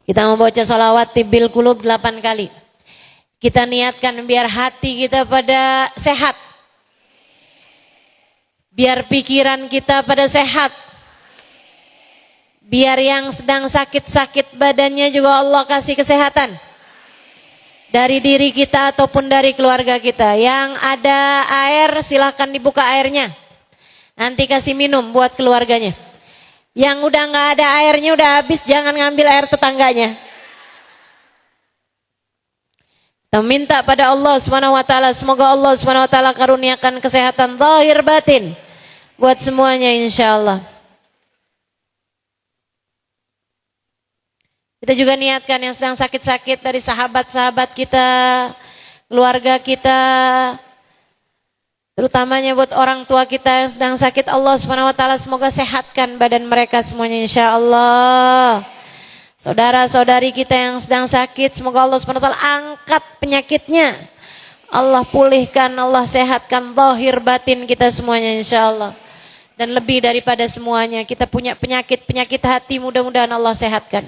Kita membaca salawat tibbil qulub 8 kali. Kita niatkan biar hati kita pada sehat. Biar pikiran kita pada sehat. Biar yang sedang sakit-sakit badannya juga Allah kasih kesehatan. Dari diri kita ataupun dari keluarga kita. Yang ada air silakan dibuka airnya. Nanti kasih minum buat keluarganya. Yang udah gak ada airnya udah habis jangan ngambil air tetangganya. Kita minta pada Allah SWT, semoga Allah SWT karuniakan kesehatan zahir batin buat semuanya insyaallah. Kita juga niatkan yang sedang sakit-sakit dari sahabat-sahabat kita, keluarga kita, terutamanya buat orang tua kita yang sedang sakit, Allah SWT semoga sehatkan badan mereka semuanya insyaallah. Saudara-saudari kita yang sedang sakit, semoga Allah SWT angkat penyakitnya. Allah pulihkan, Allah sehatkan zahir batin kita semuanya insyaallah. Dan lebih daripada semuanya, kita punya penyakit-penyakit hati, mudah-mudahan Allah sehatkan.